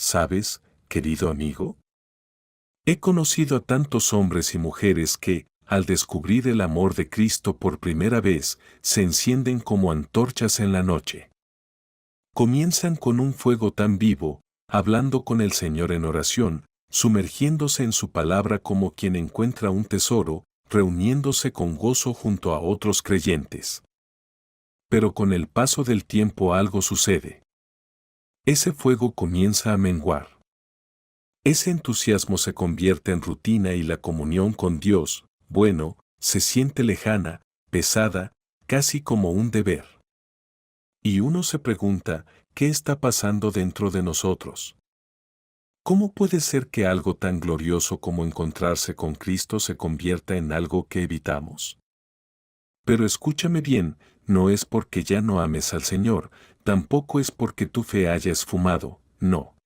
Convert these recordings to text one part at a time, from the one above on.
¿Sabes, querido amigo? He conocido a tantos hombres y mujeres que, al descubrir el amor de Cristo por primera vez, se encienden como antorchas en la noche. Comienzan con un fuego tan vivo, hablando con el Señor en oración, sumergiéndose en su palabra como quien encuentra un tesoro, reuniéndose con gozo junto a otros creyentes. Pero con el paso del tiempo algo sucede. Ese fuego comienza a menguar. Ese entusiasmo se convierte en rutina y la comunión con Dios, bueno, se siente lejana, pesada, casi como un deber. Y uno se pregunta, ¿qué está pasando dentro de nosotros? ¿Cómo puede ser que algo tan glorioso como encontrarse con Cristo se convierta en algo que evitamos? Pero escúchame bien, no es porque ya no ames al Señor, tampoco es porque tu fe haya esfumado, no.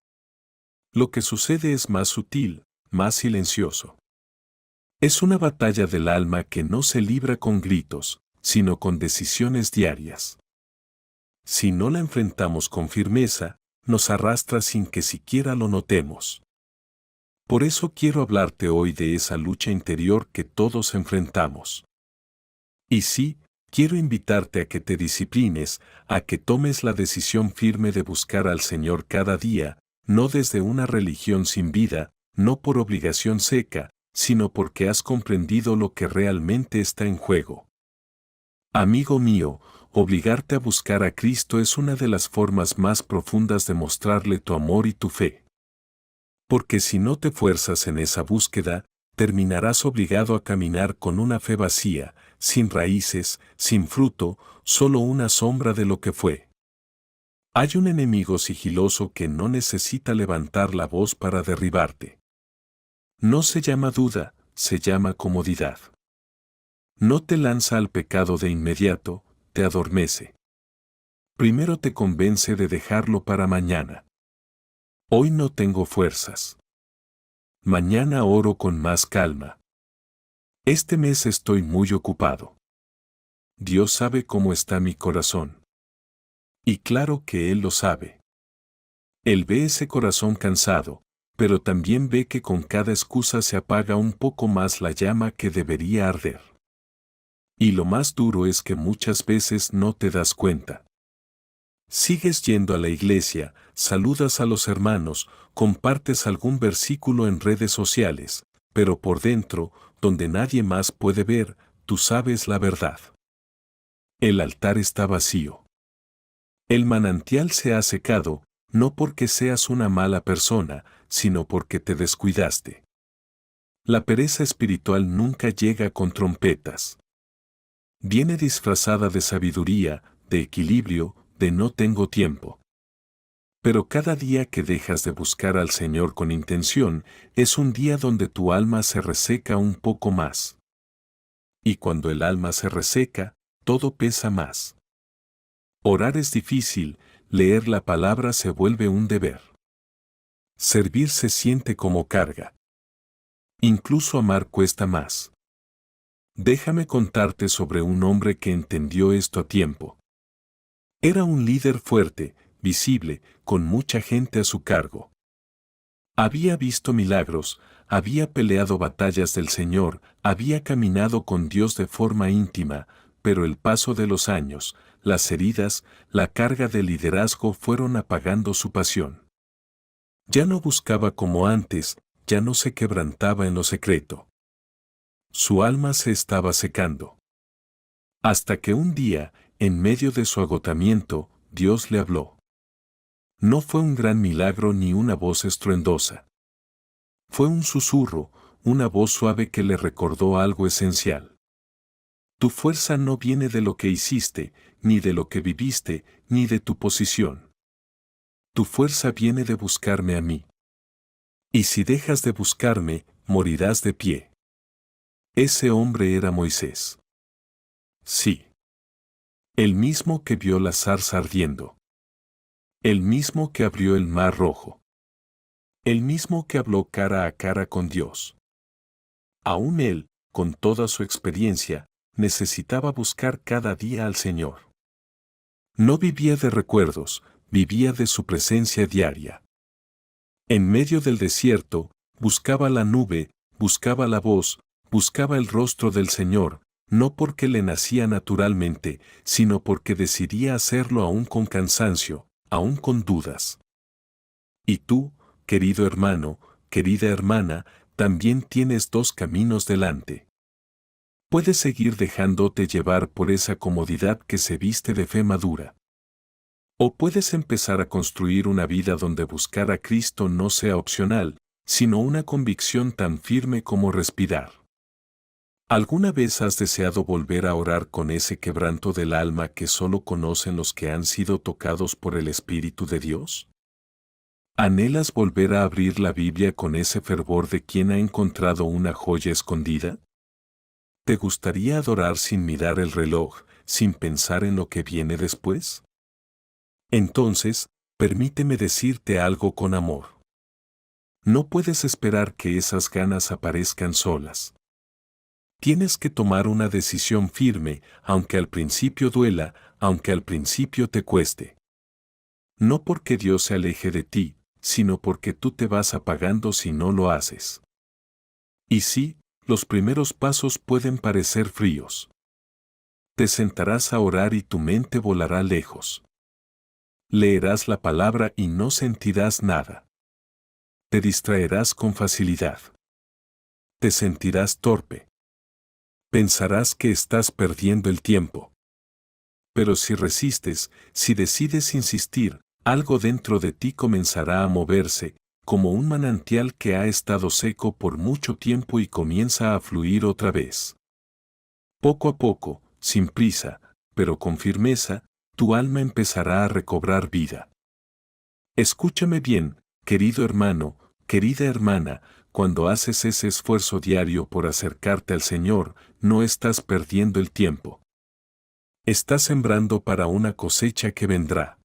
Lo que sucede es más sutil, más silencioso. Es una batalla del alma que no se libra con gritos, sino con decisiones diarias. Si no la enfrentamos con firmeza, nos arrastra sin que siquiera lo notemos. Por eso quiero hablarte hoy de esa lucha interior que todos enfrentamos. Y sí, quiero invitarte a que te disciplines, a que tomes la decisión firme de buscar al Señor cada día, no desde una religión sin vida, no por obligación seca, sino porque has comprendido lo que realmente está en juego. Amigo mío, obligarte a buscar a Cristo es una de las formas más profundas de mostrarle tu amor y tu fe. Porque si no te fuerzas en esa búsqueda, terminarás obligado a caminar con una fe vacía, sin raíces, sin fruto, solo una sombra de lo que fue. Hay un enemigo sigiloso que no necesita levantar la voz para derribarte. No se llama duda, se llama comodidad. No te lanza al pecado de inmediato, te adormece. Primero te convence de dejarlo para mañana. Hoy no tengo fuerzas. Mañana oro con más calma. Este mes estoy muy ocupado. Dios sabe cómo está mi corazón. Y claro que Él lo sabe. Él ve ese corazón cansado, pero también ve que con cada excusa se apaga un poco más la llama que debería arder. Y lo más duro es que muchas veces no te das cuenta. Sigues yendo a la iglesia, saludas a los hermanos, compartes algún versículo en redes sociales, pero por dentro, donde nadie más puede ver, tú sabes la verdad. El altar está vacío. El manantial se ha secado, no porque seas una mala persona, sino porque te descuidaste. La pereza espiritual nunca llega con trompetas. Viene disfrazada de sabiduría, de equilibrio, de no tengo tiempo. Pero cada día que dejas de buscar al Señor con intención, es un día donde tu alma se reseca un poco más. Y cuando el alma se reseca, todo pesa más. Orar es difícil, leer la palabra se vuelve un deber. Servir se siente como carga. Incluso amar cuesta más. Déjame contarte sobre un hombre que entendió esto a tiempo. Era un líder fuerte, visible, con mucha gente a su cargo. Había visto milagros, había peleado batallas del Señor, había caminado con Dios de forma íntima, pero el paso de los años, las heridas, la carga de liderazgo fueron apagando su pasión. Ya no buscaba como antes, ya no se quebrantaba en lo secreto. Su alma se estaba secando. Hasta que un día, en medio de su agotamiento, Dios le habló. No fue un gran milagro ni una voz estruendosa. Fue un susurro, una voz suave que le recordó algo esencial. Tu fuerza no viene de lo que hiciste, ni de lo que viviste, ni de tu posición. Tu fuerza viene de buscarme a mí. Y si dejas de buscarme, morirás de pie. Ese hombre era Moisés. Sí. El mismo que vio la zarza ardiendo. El mismo que abrió el mar rojo. El mismo que habló cara a cara con Dios. Aún él, con toda su experiencia, necesitaba buscar cada día al Señor. No vivía de recuerdos, vivía de su presencia diaria. En medio del desierto, buscaba la nube, buscaba la voz, buscaba el rostro del Señor, no porque le nacía naturalmente, sino porque decidía hacerlo aún con cansancio, aún con dudas. Y tú, querido hermano, querida hermana, también tienes dos caminos delante. Puedes seguir dejándote llevar por esa comodidad que se viste de fe madura. O puedes empezar a construir una vida donde buscar a Cristo no sea opcional, sino una convicción tan firme como respirar. ¿Alguna vez has deseado volver a orar con ese quebranto del alma que solo conocen los que han sido tocados por el Espíritu de Dios? ¿Anhelas volver a abrir la Biblia con ese fervor de quien ha encontrado una joya escondida? ¿Te gustaría adorar sin mirar el reloj, sin pensar en lo que viene después? Entonces, permíteme decirte algo con amor. No puedes esperar que esas ganas aparezcan solas. Tienes que tomar una decisión firme, aunque al principio duela, aunque al principio te cueste. No porque Dios se aleje de ti, sino porque tú te vas apagando si no lo haces. Y sí, los primeros pasos pueden parecer fríos. Te sentarás a orar y tu mente volará lejos. Leerás la palabra y no sentirás nada. Te distraerás con facilidad. Te sentirás torpe. Pensarás que estás perdiendo el tiempo. Pero si resistes, si decides insistir, algo dentro de ti comenzará a moverse, como un manantial que ha estado seco por mucho tiempo y comienza a fluir otra vez. Poco a poco, sin prisa, pero con firmeza, tu alma empezará a recobrar vida. Escúchame bien, querido hermano, querida hermana, cuando haces ese esfuerzo diario por acercarte al Señor, no estás perdiendo el tiempo. Estás sembrando para una cosecha que vendrá.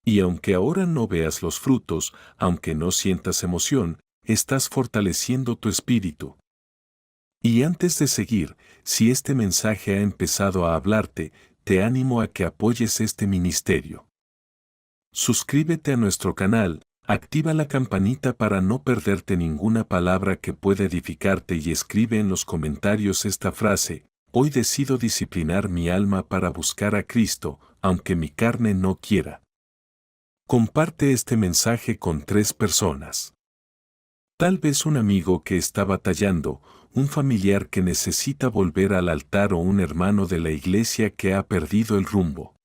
Y aunque ahora no veas los frutos, aunque no sientas emoción, estás fortaleciendo tu espíritu. Y antes de seguir, si este mensaje ha empezado a hablarte, te animo a que apoyes este ministerio. Suscríbete a nuestro canal, activa la campanita para no perderte ninguna palabra que pueda edificarte y escribe en los comentarios esta frase: hoy decido disciplinar mi alma para buscar a Cristo, aunque mi carne no quiera. Comparte este mensaje con 3 personas. Tal vez un amigo que está batallando, un familiar que necesita volver al altar o un hermano de la iglesia que ha perdido el rumbo.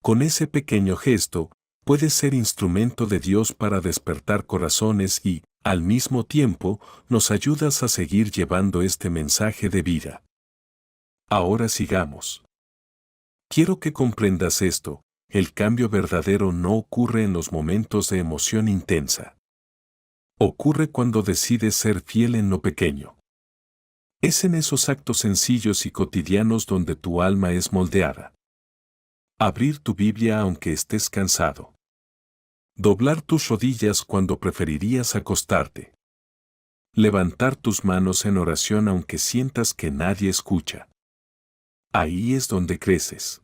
Con ese pequeño gesto, puedes ser instrumento de Dios para despertar corazones y, al mismo tiempo, nos ayudas a seguir llevando este mensaje de vida. Ahora sigamos. Quiero que comprendas esto: el cambio verdadero no ocurre en los momentos de emoción intensa. Ocurre cuando decides ser fiel en lo pequeño. Es en esos actos sencillos y cotidianos donde tu alma es moldeada. Abrir tu Biblia aunque estés cansado. Doblar tus rodillas cuando preferirías acostarte. Levantar tus manos en oración aunque sientas que nadie escucha. Ahí es donde creces.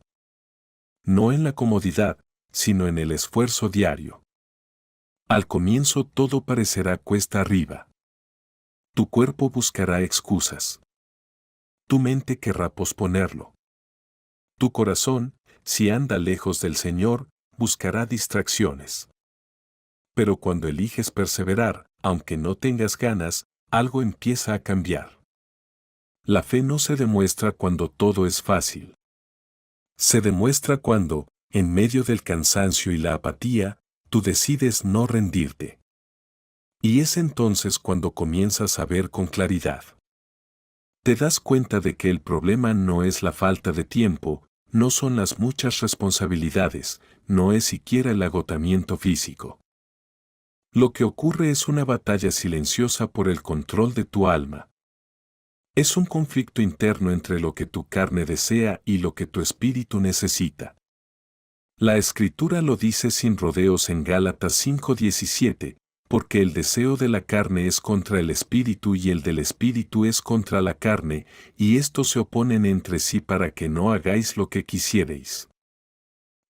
No en la comodidad, sino en el esfuerzo diario. Al comienzo todo parecerá cuesta arriba. Tu cuerpo buscará excusas. Tu mente querrá posponerlo. Tu corazón, si anda lejos del Señor, buscará distracciones. Pero cuando eliges perseverar, aunque no tengas ganas, algo empieza a cambiar. La fe no se demuestra cuando todo es fácil. Se demuestra cuando, en medio del cansancio y la apatía, tú decides no rendirte. Y es entonces cuando comienzas a ver con claridad. Te das cuenta de que el problema no es la falta de tiempo, no son las muchas responsabilidades, no es siquiera el agotamiento físico. Lo que ocurre es una batalla silenciosa por el control de tu alma. Es un conflicto interno entre lo que tu carne desea y lo que tu espíritu necesita. La Escritura lo dice sin rodeos en Gálatas 5:17, porque el deseo de la carne es contra el espíritu y el del espíritu es contra la carne, y estos se oponen entre sí para que no hagáis lo que quisierais.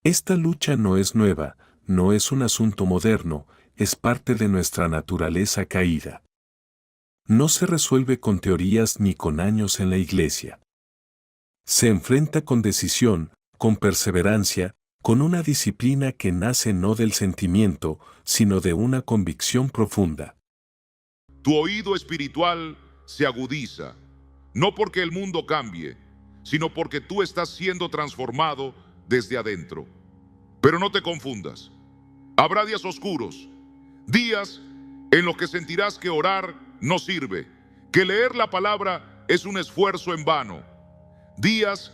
Esta lucha no es nueva, no es un asunto moderno, es parte de nuestra naturaleza caída. No se resuelve con teorías ni con años en la iglesia. Se enfrenta con decisión, con perseverancia, con una disciplina que nace no del sentimiento, sino de una convicción profunda. Tu oído espiritual se agudiza, no porque el mundo cambie, sino porque tú estás siendo transformado desde adentro. Pero no te confundas. Habrá días oscuros, días en los que sentirás que orar no sirve, que leer la palabra es un esfuerzo en vano, días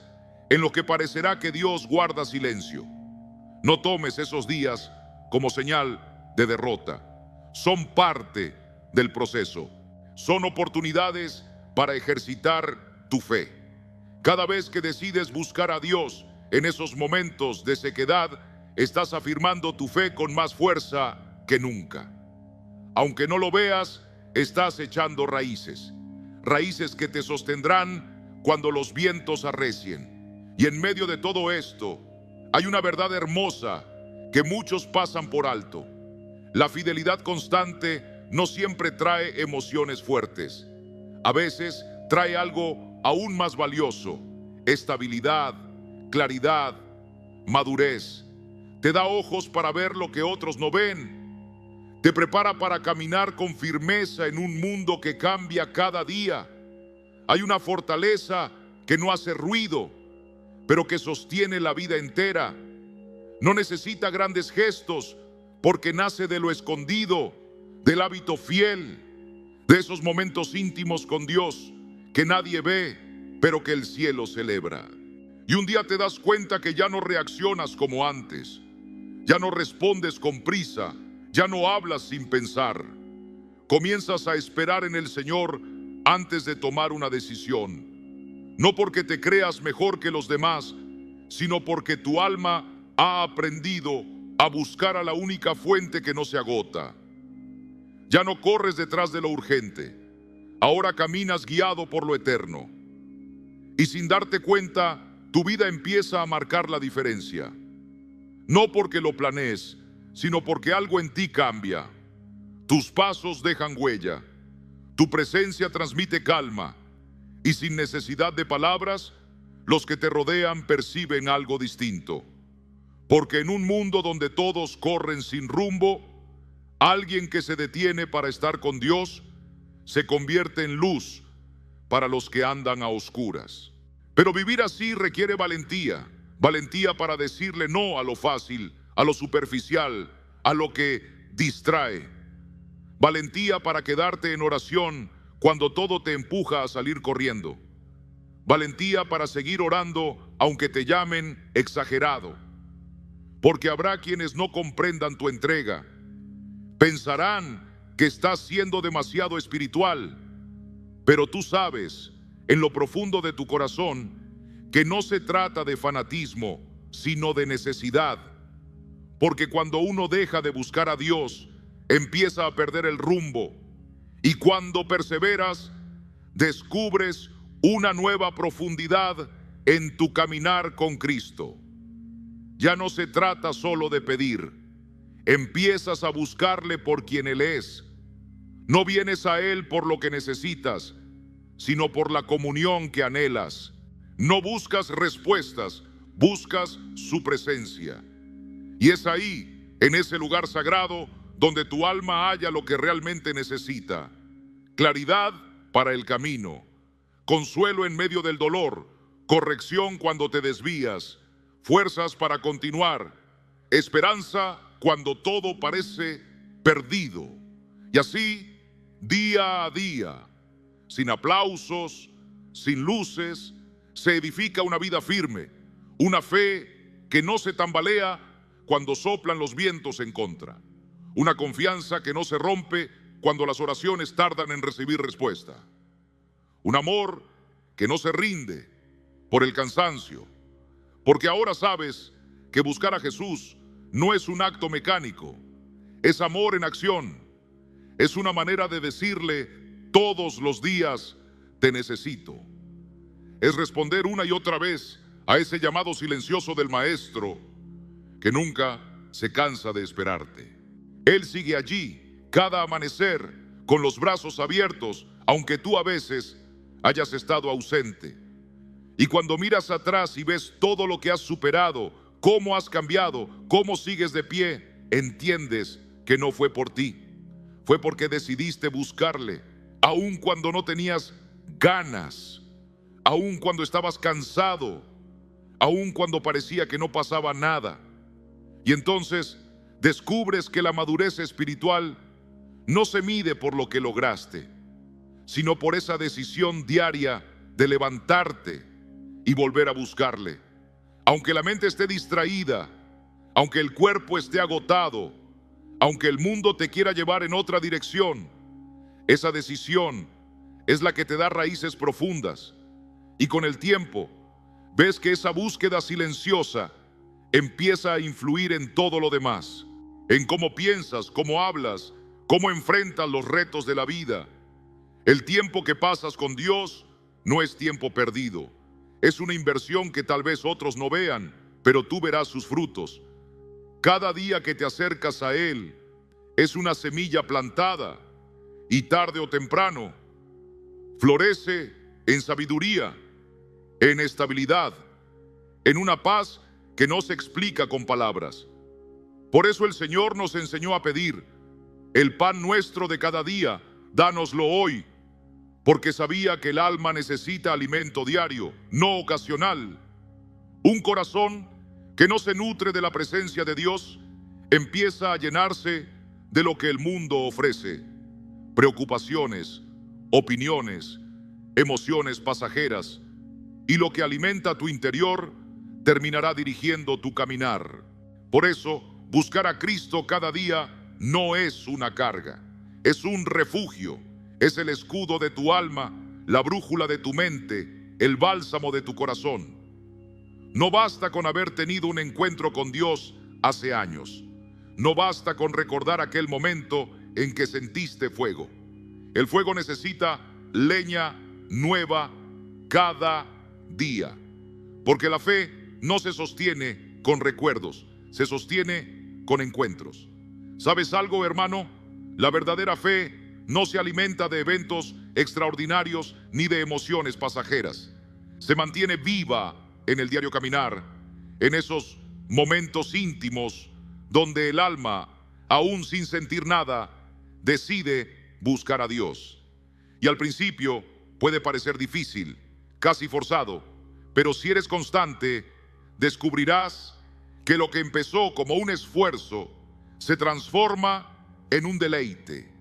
en los que parecerá que Dios guarda silencio. No tomes esos días como señal de derrota. Son parte del proceso. Son oportunidades para ejercitar tu fe. Cada vez que decides buscar a Dios en esos momentos de sequedad, estás afirmando tu fe con más fuerza que nunca. Aunque no lo veas, estás echando raíces. Raíces que te sostendrán cuando los vientos arrecien. Y en medio de todo esto, hay una verdad hermosa que muchos pasan por alto. La fidelidad constante no siempre trae emociones fuertes. A veces trae algo aún más valioso: estabilidad, claridad, madurez. Te da ojos para ver lo que otros no ven. Te prepara para caminar con firmeza en un mundo que cambia cada día. Hay una fortaleza que no hace ruido, pero que sostiene la vida entera. No necesita grandes gestos, porque nace de lo escondido, del hábito fiel, de esos momentos íntimos con Dios que nadie ve, pero que el cielo celebra. Y un día te das cuenta que ya no reaccionas como antes, ya no respondes con prisa, ya no hablas sin pensar. Comienzas a esperar en el Señor antes de tomar una decisión. No porque te creas mejor que los demás, sino porque tu alma ha aprendido a buscar a la única fuente que no se agota. Ya no corres detrás de lo urgente, ahora caminas guiado por lo eterno. Y sin darte cuenta, tu vida empieza a marcar la diferencia. No porque lo planees, sino porque algo en ti cambia. Tus pasos dejan huella, tu presencia transmite calma, y sin necesidad de palabras, los que te rodean perciben algo distinto. Porque en un mundo donde todos corren sin rumbo, alguien que se detiene para estar con Dios se convierte en luz para los que andan a oscuras. Pero vivir así requiere valentía, valentía para decirle no a lo fácil, a lo superficial, a lo que distrae. Valentía para quedarte en oración cuando todo te empuja a salir corriendo. Valentía para seguir orando aunque te llamen exagerado. Porque habrá quienes no comprendan tu entrega. Pensarán que estás siendo demasiado espiritual. Pero tú sabes, en lo profundo de tu corazón, que no se trata de fanatismo, sino de necesidad. Porque cuando uno deja de buscar a Dios, empieza a perder el rumbo. Y cuando perseveras, descubres una nueva profundidad en tu caminar con Cristo. Ya no se trata solo de pedir. Empiezas a buscarle por quien Él es. No vienes a Él por lo que necesitas, sino por la comunión que anhelas. No buscas respuestas, buscas su presencia. Y es ahí, en ese lugar sagrado, donde tu alma halla lo que realmente necesita: claridad para el camino, consuelo en medio del dolor, corrección cuando te desvías, fuerzas para continuar, esperanza cuando todo parece perdido. Y así, día a día, sin aplausos, sin luces, se edifica una vida firme, una fe que no se tambalea cuando soplan los vientos en contra, una confianza que no se rompe cuando las oraciones tardan en recibir respuesta, un amor que no se rinde por el cansancio, porque ahora sabes que buscar a Jesús no es un acto mecánico, es amor en acción, es una manera de decirle todos los días: te necesito. Es responder una y otra vez a ese llamado silencioso del Maestro que nunca se cansa de esperarte. Él sigue allí, cada amanecer, con los brazos abiertos, aunque tú a veces hayas estado ausente. Y cuando miras atrás y ves todo lo que has superado, cómo has cambiado, cómo sigues de pie, entiendes que no fue por ti. Fue porque decidiste buscarle, aun cuando no tenías ganas, aun cuando estabas cansado, aun cuando parecía que no pasaba nada. Y entonces descubres que la madurez espiritual no se mide por lo que lograste, sino por esa decisión diaria de levantarte y volver a buscarle. Aunque la mente esté distraída, aunque el cuerpo esté agotado, aunque el mundo te quiera llevar en otra dirección, esa decisión es la que te da raíces profundas. Y con el tiempo, ves que esa búsqueda silenciosa empieza a influir en todo lo demás, en cómo piensas, cómo hablas, cómo enfrentas los retos de la vida. El tiempo que pasas con Dios no es tiempo perdido. Es una inversión que tal vez otros no vean, pero tú verás sus frutos. Cada día que te acercas a Él es una semilla plantada y tarde o temprano florece en sabiduría, en estabilidad, en una paz que no se explica con palabras. Por eso el Señor nos enseñó a pedir: el pan nuestro de cada día, dánoslo hoy, porque sabía que el alma necesita alimento diario, no ocasional. Un corazón que no se nutre de la presencia de Dios empieza a llenarse de lo que el mundo ofrece: preocupaciones, opiniones, emociones pasajeras, y lo que alimenta tu interior terminará dirigiendo tu caminar. Por eso, buscar a Cristo cada día no es una carga, es un refugio, es el escudo de tu alma, la brújula de tu mente, el bálsamo de tu corazón. No basta con haber tenido un encuentro con Dios hace años. No basta con recordar aquel momento en que sentiste fuego. El fuego necesita leña nueva cada día. Porque la fe no se sostiene con recuerdos, se sostiene con encuentros. ¿Sabes algo, hermano? La verdadera fe no se alimenta de eventos extraordinarios ni de emociones pasajeras. Se mantiene viva en el diario caminar, en esos momentos íntimos donde el alma, aún sin sentir nada, decide buscar a Dios. Y al principio puede parecer difícil, casi forzado, pero si eres constante, descubrirás que lo que empezó como un esfuerzo se transforma en un deleite,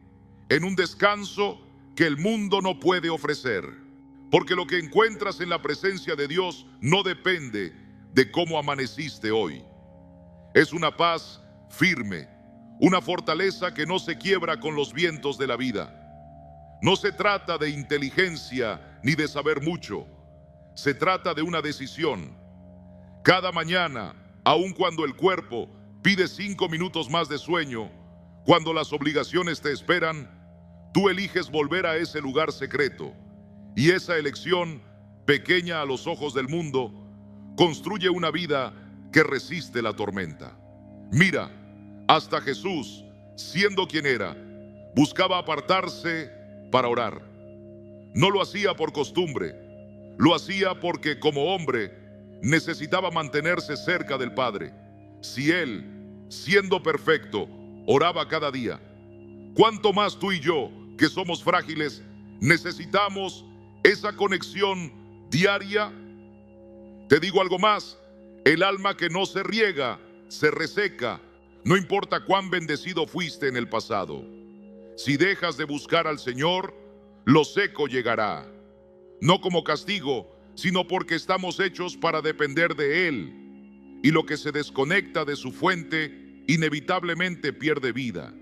en un descanso que el mundo no puede ofrecer. Porque lo que encuentras en la presencia de Dios no depende de cómo amaneciste hoy. Es una paz firme, una fortaleza que no se quiebra con los vientos de la vida. No se trata de inteligencia ni de saber mucho. Se trata de una decisión. Cada mañana, aun cuando el cuerpo pide 5 minutos más de sueño, cuando las obligaciones te esperan, tú eliges volver a ese lugar secreto. Y esa elección, pequeña a los ojos del mundo, construye una vida que resiste la tormenta. Mira, hasta Jesús, siendo quien era, buscaba apartarse para orar. No lo hacía por costumbre, lo hacía porque como hombre necesitaba mantenerse cerca del Padre. Si Él, siendo perfecto, oraba cada día, ¿cuánto más tú y yo, que somos frágiles, necesitamos esa conexión diaria? Te digo algo más: el alma que no se riega, se reseca, no importa cuán bendecido fuiste en el pasado. Si dejas de buscar al Señor, lo seco llegará, no como castigo, sino porque estamos hechos para depender de Él, y lo que se desconecta de su fuente inevitablemente pierde vida.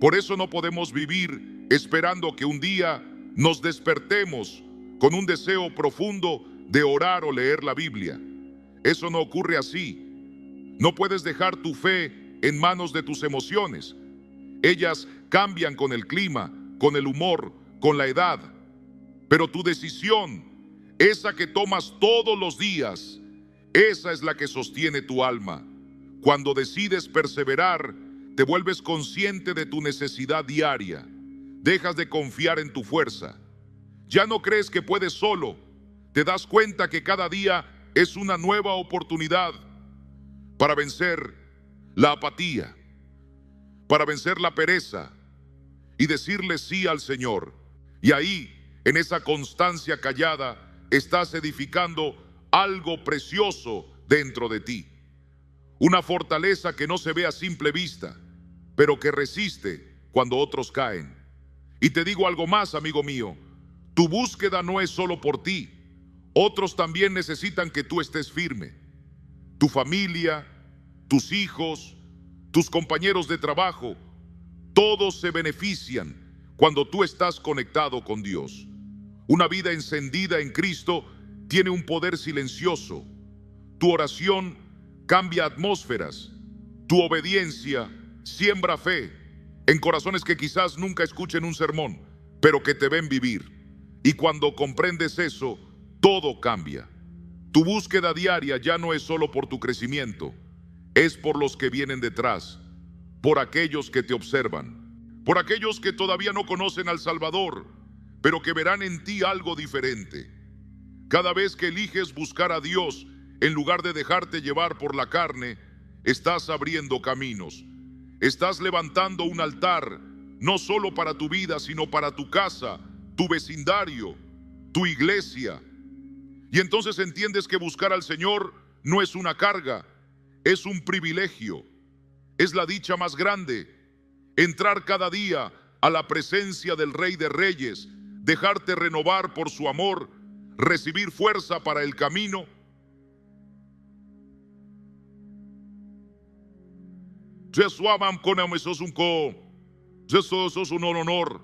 Por eso no podemos vivir esperando que un día nos despertemos con un deseo profundo de orar o leer la Biblia. Eso no ocurre así. No puedes dejar tu fe en manos de tus emociones. Ellas cambian con el clima, con el humor, con la edad. Pero tu decisión, esa que tomas todos los días, esa es la que sostiene tu alma. Cuando decides perseverar, te vuelves consciente de tu necesidad diaria. Dejas de confiar en tu fuerza. Ya no crees que puedes solo. Te das cuenta que cada día es una nueva oportunidad para vencer la apatía, para vencer la pereza y decirle sí al Señor. Y ahí, en esa constancia callada, estás edificando algo precioso dentro de ti. Una fortaleza que no se ve a simple vista, pero que resiste cuando otros caen. Y te digo algo más, amigo mío, tu búsqueda no es solo por ti. Otros también necesitan que tú estés firme. Tu familia, tus hijos, tus compañeros de trabajo, todos se benefician cuando tú estás conectado con Dios. Una vida encendida en Cristo tiene un poder silencioso. Tu oración cambia atmósferas. Tu obediencia siembra fe en corazones que quizás nunca escuchen un sermón, pero que te ven vivir. Y cuando comprendes eso, todo cambia. Tu búsqueda diaria ya no es solo por tu crecimiento, es por los que vienen detrás, por aquellos que te observan, por aquellos que todavía no conocen al Salvador, pero que verán en ti algo diferente. Cada vez que eliges buscar a Dios, en lugar de dejarte llevar por la carne, estás abriendo caminos. Estás levantando un altar, no solo para tu vida, sino para tu casa, tu vecindario, tu iglesia. Y entonces entiendes que buscar al Señor no es una carga, es un privilegio. Es la dicha más grande, entrar cada día a la presencia del Rey de Reyes, dejarte renovar por su amor, recibir fuerza para el camino. Eso es un honor.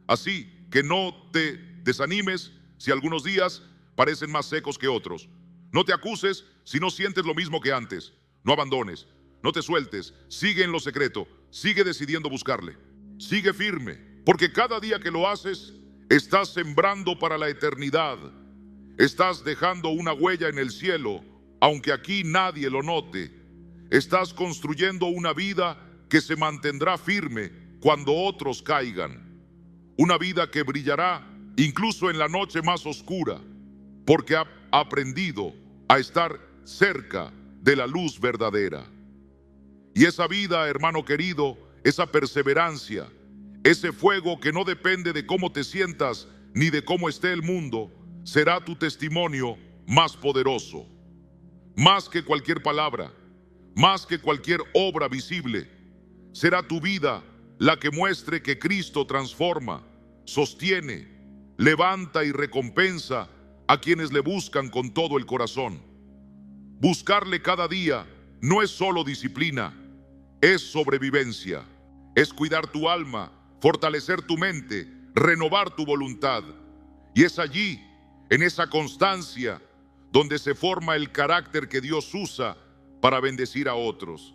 Así que no te desanimes si algunos días parecen más secos que otros. No te acuses si no sientes lo mismo que antes. No abandones, no te sueltes, sigue en lo secreto, sigue decidiendo buscarle. Sigue firme, porque cada día que lo haces, estás sembrando para la eternidad. Estás dejando una huella en el cielo, aunque aquí nadie lo note. Estás construyendo una vida que se mantendrá firme cuando otros caigan. Una vida que brillará incluso en la noche más oscura, porque ha aprendido a estar cerca de la luz verdadera. Y esa vida, hermano querido, esa perseverancia, ese fuego que no depende de cómo te sientas ni de cómo esté el mundo, será tu testimonio más poderoso. Más que cualquier palabra, más que cualquier obra visible, será tu vida la que muestre que Cristo transforma, sostiene, levanta y recompensa a quienes le buscan con todo el corazón. Buscarle cada día no es solo disciplina, es sobrevivencia, es cuidar tu alma, fortalecer tu mente, renovar tu voluntad. Y es allí, en esa constancia, donde se forma el carácter que Dios usa para bendecir a otros.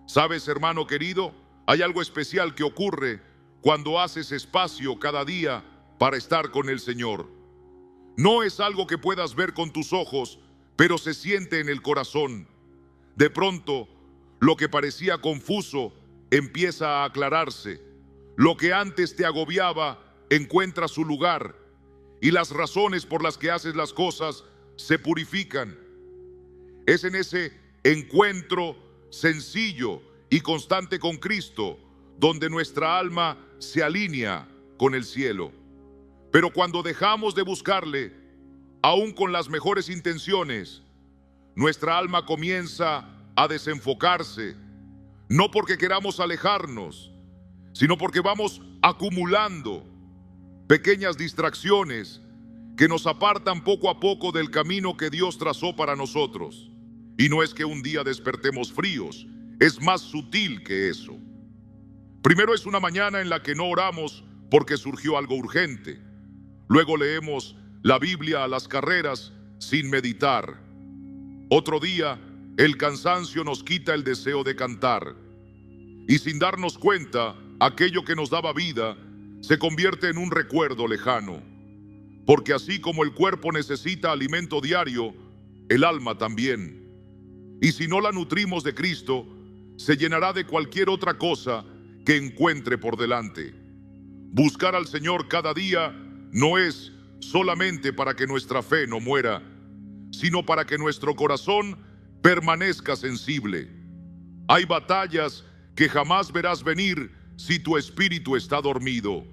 ¿Sabes, hermano querido? Hay algo especial que ocurre cuando haces espacio cada día para estar con el Señor. No es algo que puedas ver con tus ojos, pero se siente en el corazón. De pronto, lo que parecía confuso empieza a aclararse. Lo que antes te agobiaba encuentra su lugar, y las razones por las que haces las cosas se purifican. Es en ese encuentro sencillo y constante con Cristo donde nuestra alma se alinea con el cielo. Pero cuando dejamos de buscarle, aún con las mejores intenciones, nuestra alma comienza a desenfocarse, no porque queramos alejarnos, sino porque vamos acumulando pequeñas distracciones que nos apartan poco a poco del camino que Dios trazó para nosotros. Y no es que un día despertemos fríos, es más sutil que eso. Primero es una mañana en la que no oramos porque surgió algo urgente. Luego leemos la Biblia a las carreras sin meditar. Otro día, el cansancio nos quita el deseo de cantar. Y sin darnos cuenta, aquello que nos daba vida se convierte en un recuerdo lejano. Porque así como el cuerpo necesita alimento diario, el alma también. Y si no la nutrimos de Cristo, se llenará de cualquier otra cosa que encuentre por delante. Buscar al Señor cada día no es solamente para que nuestra fe no muera, sino para que nuestro corazón permanezca sensible. Hay batallas que jamás verás venir si tu espíritu está dormido.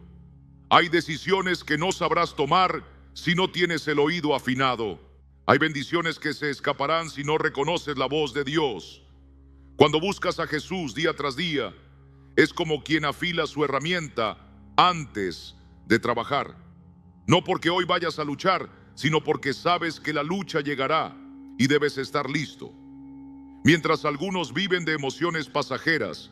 Hay decisiones que no sabrás tomar si no tienes el oído afinado. Hay bendiciones que se escaparán si no reconoces la voz de Dios. Cuando buscas a Jesús día tras día, es como quien afila su herramienta antes de trabajar. No porque hoy vayas a luchar, sino porque sabes que la lucha llegará y debes estar listo. Mientras algunos viven de emociones pasajeras,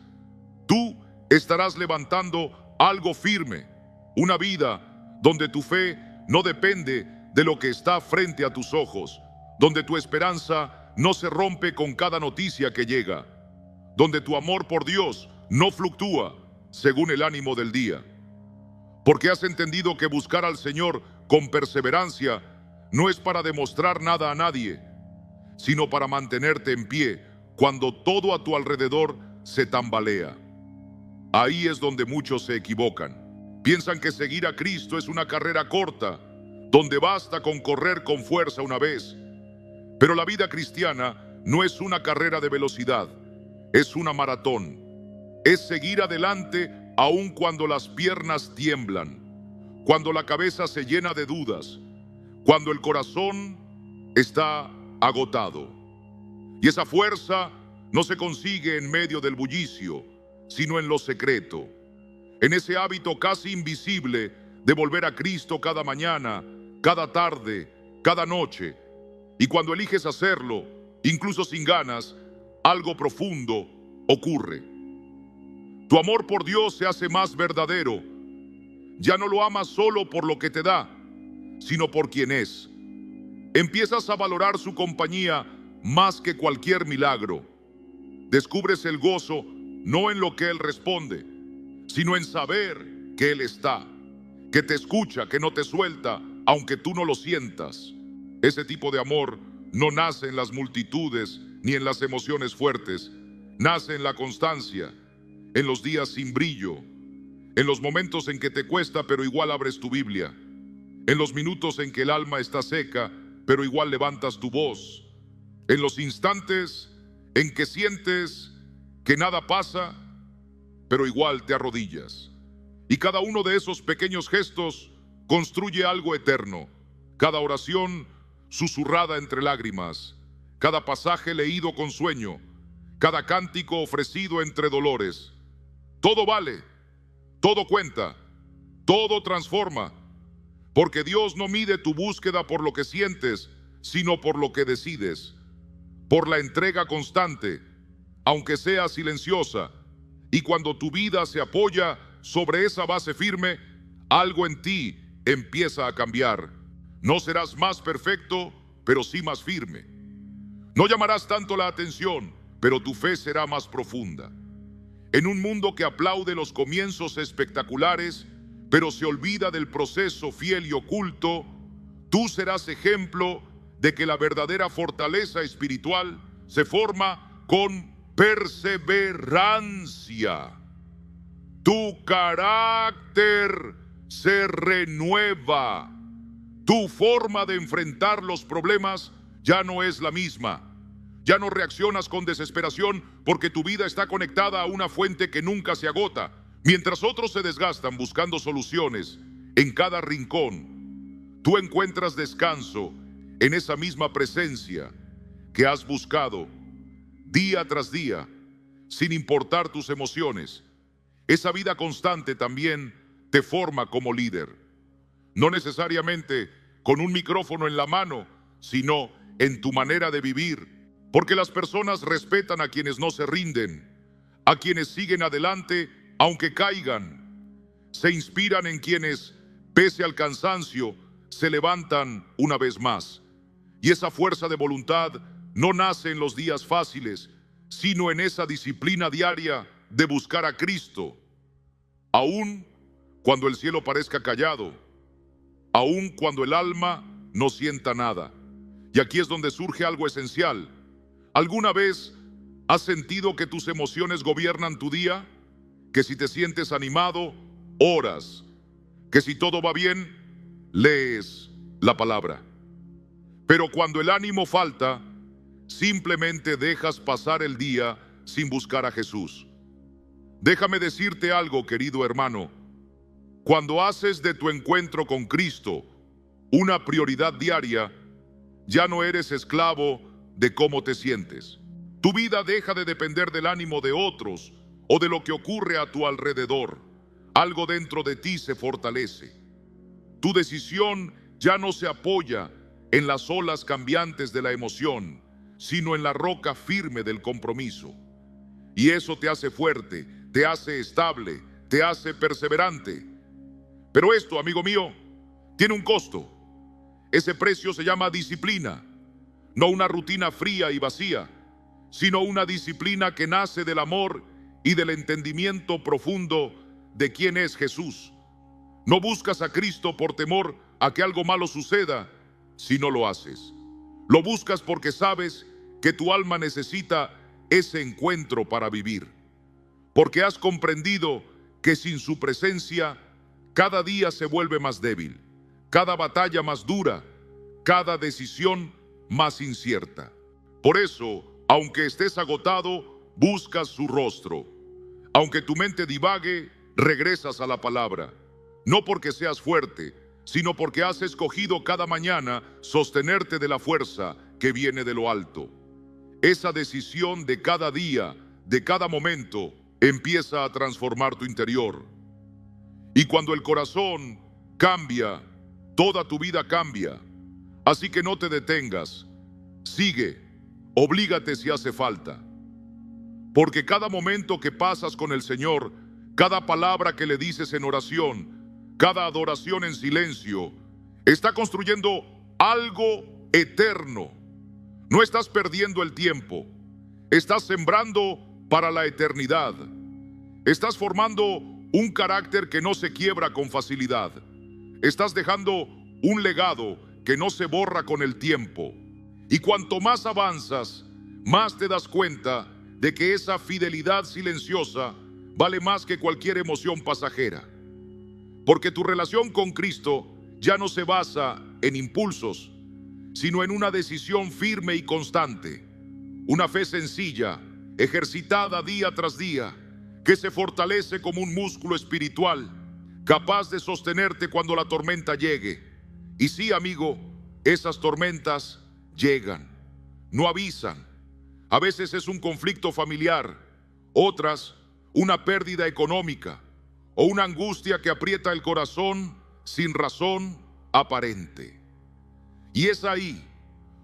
tú estarás levantando algo firme, una vida donde tu fe no depende de lo que está frente a tus ojos, donde tu esperanza no se rompe con cada noticia que llega, donde tu amor por Dios no fluctúa según el ánimo del día. Porque has entendido que buscar al Señor con perseverancia no es para demostrar nada a nadie, sino para mantenerte en pie cuando todo a tu alrededor se tambalea. Ahí es donde muchos se equivocan. Piensan que seguir a Cristo es una carrera corta, donde basta con correr con fuerza una vez. Pero la vida cristiana no es una carrera de velocidad, es una maratón. Es seguir adelante aun cuando las piernas tiemblan, cuando la cabeza se llena de dudas, cuando el corazón está agotado. Y esa fuerza no se consigue en medio del bullicio, sino en lo secreto, en ese hábito casi invisible de volver a Cristo cada mañana, cada tarde, cada noche. Y cuando eliges hacerlo, incluso sin ganas, algo profundo ocurre. Tu amor por Dios se hace más verdadero. Ya no lo amas solo por lo que te da, sino por quien es. Empiezas a valorar su compañía más que cualquier milagro. Descubres el gozo no en lo que Él responde, sino en saber que Él está, que te escucha, que no te suelta, aunque tú no lo sientas. Ese tipo de amor no nace en las multitudes ni en las emociones fuertes. Nace en la constancia, en los días sin brillo, en los momentos en que te cuesta pero igual abres tu Biblia, en los minutos en que el alma está seca pero igual levantas tu voz, en los instantes en que sientes que nada pasa pero igual te arrodillas. Y cada uno de esos pequeños gestos construye algo eterno. Cada oración susurrada entre lágrimas, cada pasaje leído con sueño, cada cántico ofrecido entre dolores. Todo vale, todo cuenta, todo transforma, porque Dios no mide tu búsqueda por lo que sientes, sino por lo que decides, por la entrega constante, aunque sea silenciosa. Y cuando tu vida se apoya sobre esa base firme, algo en ti empieza a cambiar. No serás más perfecto, pero sí más firme. No llamarás tanto la atención, pero tu fe será más profunda. En un mundo que aplaude los comienzos espectaculares, pero se olvida del proceso fiel y oculto, tú serás ejemplo de que la verdadera fortaleza espiritual se forma con perseverancia. Tu carácter se renueva. Tu forma de enfrentar los problemas ya no es la misma. Ya no reaccionas con desesperación porque tu vida está conectada a una fuente que nunca se agota. Mientras otros se desgastan buscando soluciones en cada rincón, tú encuentras descanso en esa misma presencia que has buscado día tras día, sin importar tus emociones. Esa vida constante también te forma como líder. No necesariamente con un micrófono en la mano, sino en tu manera de vivir. Porque las personas respetan a quienes no se rinden, a quienes siguen adelante aunque caigan. Se inspiran en quienes, pese al cansancio, se levantan una vez más. Y esa fuerza de voluntad no nace en los días fáciles, sino en esa disciplina diaria de buscar a Cristo, aun cuando el cielo parezca callado, aun cuando el alma no sienta nada. Y aquí es donde surge algo esencial. ¿Alguna vez ¿Has sentido que tus emociones gobiernan tu día? Que si te sientes animado, oras. Que si todo va bien, lees la palabra. Pero cuando el ánimo falta, simplemente dejas pasar el día sin buscar a Jesús. Déjame decirte algo, querido hermano. Cuando haces de tu encuentro con Cristo una prioridad diaria, ya no eres esclavo de cómo te sientes. Tu vida deja de depender del ánimo de otros o de lo que ocurre a tu alrededor. Algo dentro de ti se fortalece. Tu decisión ya no se apoya en las olas cambiantes de la emoción, sino en la roca firme del compromiso. Y eso te hace fuerte, te hace estable, te hace perseverante. Pero esto, amigo mío, tiene un costo. Ese precio se llama disciplina. No una rutina fría y vacía, sino una disciplina que nace del amor y del entendimiento profundo de quién es Jesús. No buscas a Cristo por temor a que algo malo suceda si no lo haces. Lo buscas porque sabes que tu alma necesita ese encuentro para vivir. Porque has comprendido que sin su presencia cada día se vuelve más débil, cada batalla más dura, cada decisión más incierta. Por eso, aunque estés agotado, buscas su rostro. Aunque tu mente divague, regresas a la palabra. No porque seas fuerte, sino porque has escogido cada mañana sostenerte de la fuerza que viene de lo alto. Esa decisión de cada día, de cada momento, empieza a transformar tu interior. Y cuando el corazón cambia, toda tu vida cambia. Así que no te detengas. Sigue, oblígate si hace falta. Porque cada momento que pasas con el Señor, cada palabra que le dices en oración, cada adoración en silencio, está construyendo algo eterno. No estás perdiendo el tiempo, estás sembrando para la eternidad. Estás formando un carácter que no se quiebra con facilidad. Estás dejando un legado que no se borra con el tiempo. Y cuanto más avanzas, más te das cuenta de que esa fidelidad silenciosa vale más que cualquier emoción pasajera. Porque tu relación con Cristo ya no se basa en impulsos, sino en una decisión firme y constante. Una fe sencilla, ejercitada día tras día, que se fortalece como un músculo espiritual, capaz de sostenerte cuando la tormenta llegue. Y sí, amigo, esas tormentas llegan, no avisan. A veces es un conflicto familiar, otras una pérdida económica o una angustia que aprieta el corazón sin razón aparente. Y es ahí,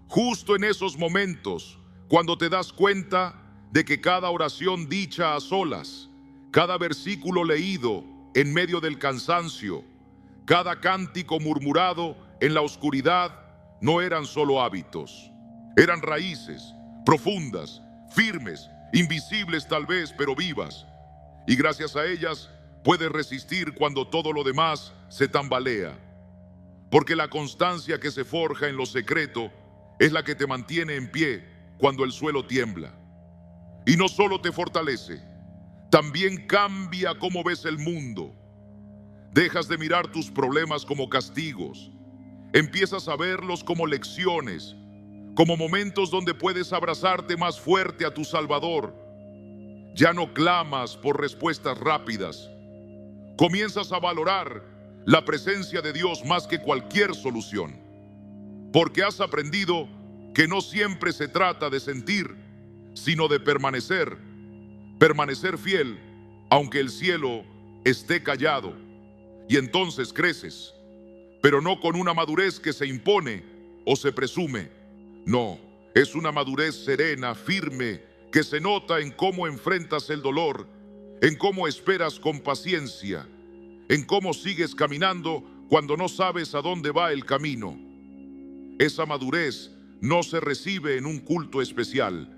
justo en esos momentos, cuando te das cuenta de que cada oración dicha a solas, cada versículo leído en medio del cansancio, cada cántico murmurado en la oscuridad, no eran solo hábitos, eran raíces profundas, firmes, invisibles tal vez, pero vivas. Y gracias a ellas puedes resistir cuando todo lo demás se tambalea. Porque la constancia que se forja en lo secreto es la que te mantiene en pie cuando el suelo tiembla. Y no solo te fortalece, también cambia cómo ves el mundo. Dejas de mirar tus problemas como castigos. Empiezas a verlos como lecciones, como momentos donde puedes abrazarte más fuerte a tu Salvador. Ya no clamas por respuestas rápidas. Comienzas a valorar la presencia de Dios más que cualquier solución. Porque has aprendido que no siempre se trata de sentir, sino de permanecer. Permanecer fiel, aunque el cielo esté callado. Y entonces creces, pero no con una madurez que se impone o se presume. No, es una madurez serena, firme, que se nota en cómo enfrentas el dolor, en cómo esperas con paciencia, en cómo sigues caminando cuando no sabes a dónde va el camino. Esa madurez no se recibe en un culto especial,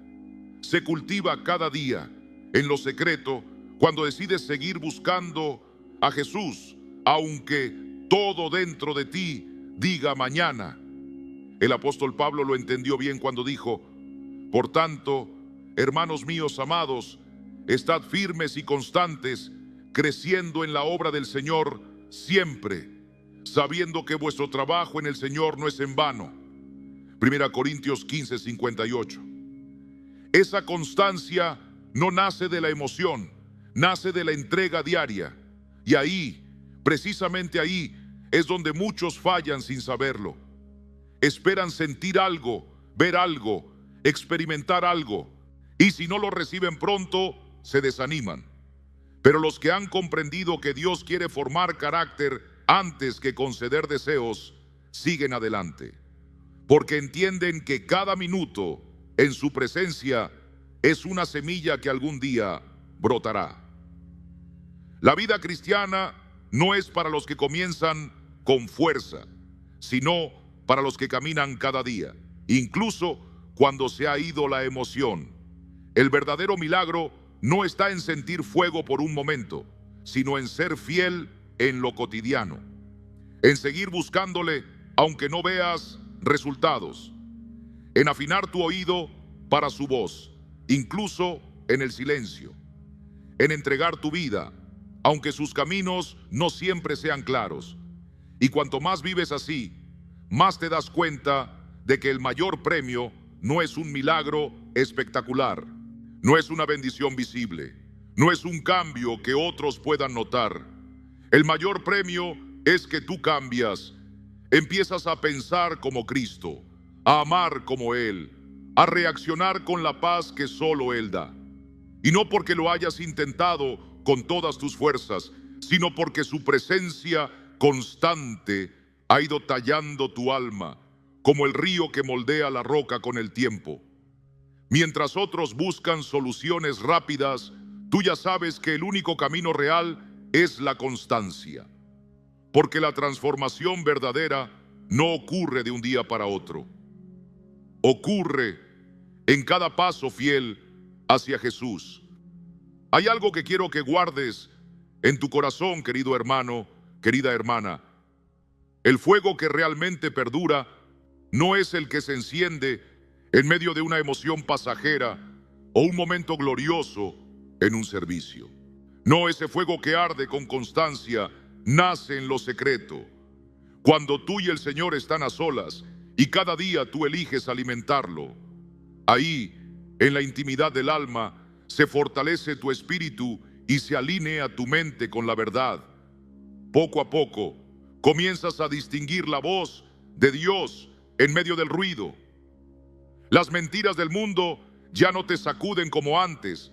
se cultiva cada día, en lo secreto, cuando decides seguir buscando a Jesús, aunque todo dentro de ti diga mañana. El apóstol Pablo lo entendió bien cuando dijo: por tanto, hermanos míos amados, estad firmes y constantes, creciendo en la obra del Señor siempre, sabiendo que vuestro trabajo en el Señor no es en vano. 1 Corintios 15:58. Esa constancia no nace de la emoción, nace de la entrega diaria. Y ahí, precisamente ahí, es donde muchos fallan sin saberlo. Esperan sentir algo, ver algo, experimentar algo, y si no lo reciben pronto, se desaniman. Pero los que han comprendido que Dios quiere formar carácter antes que conceder deseos, siguen adelante, porque entienden que cada minuto en su presencia es una semilla que algún día brotará. La vida cristiana no es para los que comienzan con fuerza, sino para los que caminan cada día, incluso cuando se ha ido la emoción. El verdadero milagro no está en sentir fuego por un momento, sino en ser fiel en lo cotidiano, en seguir buscándole aunque no veas resultados, en afinar tu oído para su voz, incluso en el silencio, en entregar tu vida, aunque sus caminos no siempre sean claros. Y cuanto más vives así, más te das cuenta de que el mayor premio no es un milagro espectacular, no es una bendición visible, no es un cambio que otros puedan notar. El mayor premio es que tú cambias, empiezas a pensar como Cristo, a amar como Él, a reaccionar con la paz que solo Él da. Y no porque lo hayas intentado con todas tus fuerzas, sino porque su presencia constante ha ido tallando tu alma, como el río que moldea la roca con el tiempo. Mientras otros buscan soluciones rápidas, tú ya sabes que el único camino real es la constancia, porque la transformación verdadera no ocurre de un día para otro. Ocurre en cada paso fiel hacia Jesús. Hay algo que quiero que guardes en tu corazón, querido hermano, querida hermana. El fuego que realmente perdura no es el que se enciende en medio de una emoción pasajera o un momento glorioso en un servicio. No, ese fuego que arde con constancia nace en lo secreto, cuando tú y el Señor están a solas y cada día tú eliges alimentarlo. Ahí, en la intimidad del alma, se fortalece tu espíritu y se alinea tu mente con la verdad. Poco a poco, comienzas a distinguir la voz de Dios en medio del ruido. Las mentiras del mundo ya no te sacuden como antes.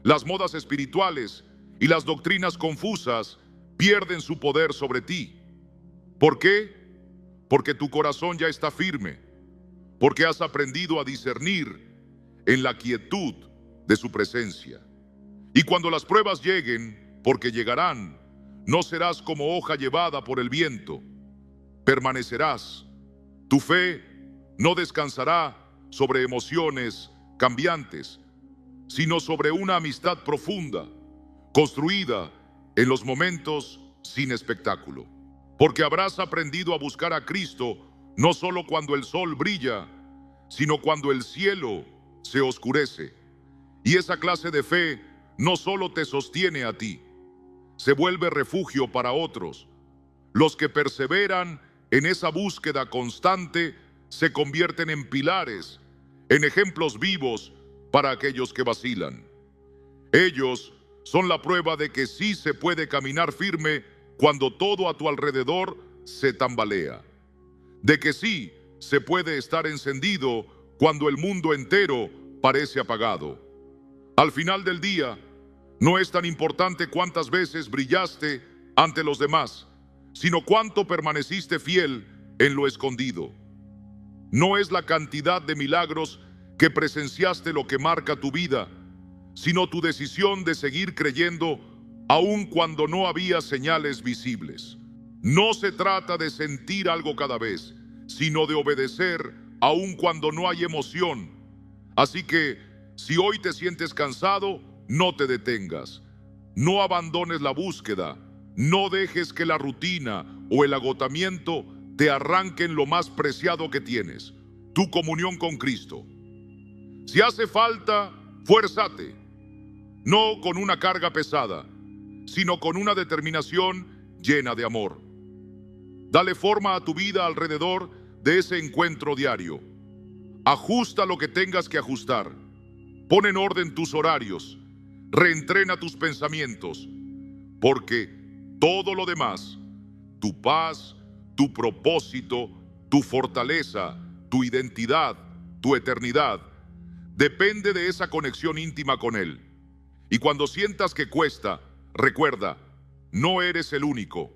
Las modas espirituales y las doctrinas confusas pierden su poder sobre ti. ¿Por qué? Porque tu corazón ya está firme, porque has aprendido a discernir en la quietud de su presencia. Y cuando las pruebas lleguen, porque llegarán, no serás como hoja llevada por el viento, permanecerás. Tu fe no descansará sobre emociones cambiantes, sino sobre una amistad profunda, construida en los momentos sin espectáculo. Porque habrás aprendido a buscar a Cristo no solo cuando el sol brilla, sino cuando el cielo se oscurece. Y esa clase de fe no solo te sostiene a ti, se vuelve refugio para otros. Los que perseveran en esa búsqueda constante se convierten en pilares, en ejemplos vivos para aquellos que vacilan. Ellos son la prueba de que sí se puede caminar firme cuando todo a tu alrededor se tambalea, de que sí se puede estar encendido cuando el mundo entero parece apagado. Al final del día, no es tan importante cuántas veces brillaste ante los demás, sino cuánto permaneciste fiel en lo escondido. No es la cantidad de milagros que presenciaste lo que marca tu vida, sino tu decisión de seguir creyendo aun cuando no había señales visibles. No se trata de sentir algo cada vez, sino de obedecer aun cuando no hay emoción. Así que, si hoy te sientes cansado, no te detengas. No abandones la búsqueda. No dejes que la rutina o el agotamiento te arranquen lo más preciado que tienes, tu comunión con Cristo. Si hace falta, fuérzate, no con una carga pesada, sino con una determinación llena de amor. Dale forma a tu vida alrededor de ese encuentro diario. Ajusta lo que tengas que ajustar. Pon en orden tus horarios. Reentrena tus pensamientos. Porque todo lo demás, tu paz, tu propósito, tu fortaleza, tu identidad, tu eternidad, depende de esa conexión íntima con Él. Y cuando sientas que cuesta, recuerda, no eres el único.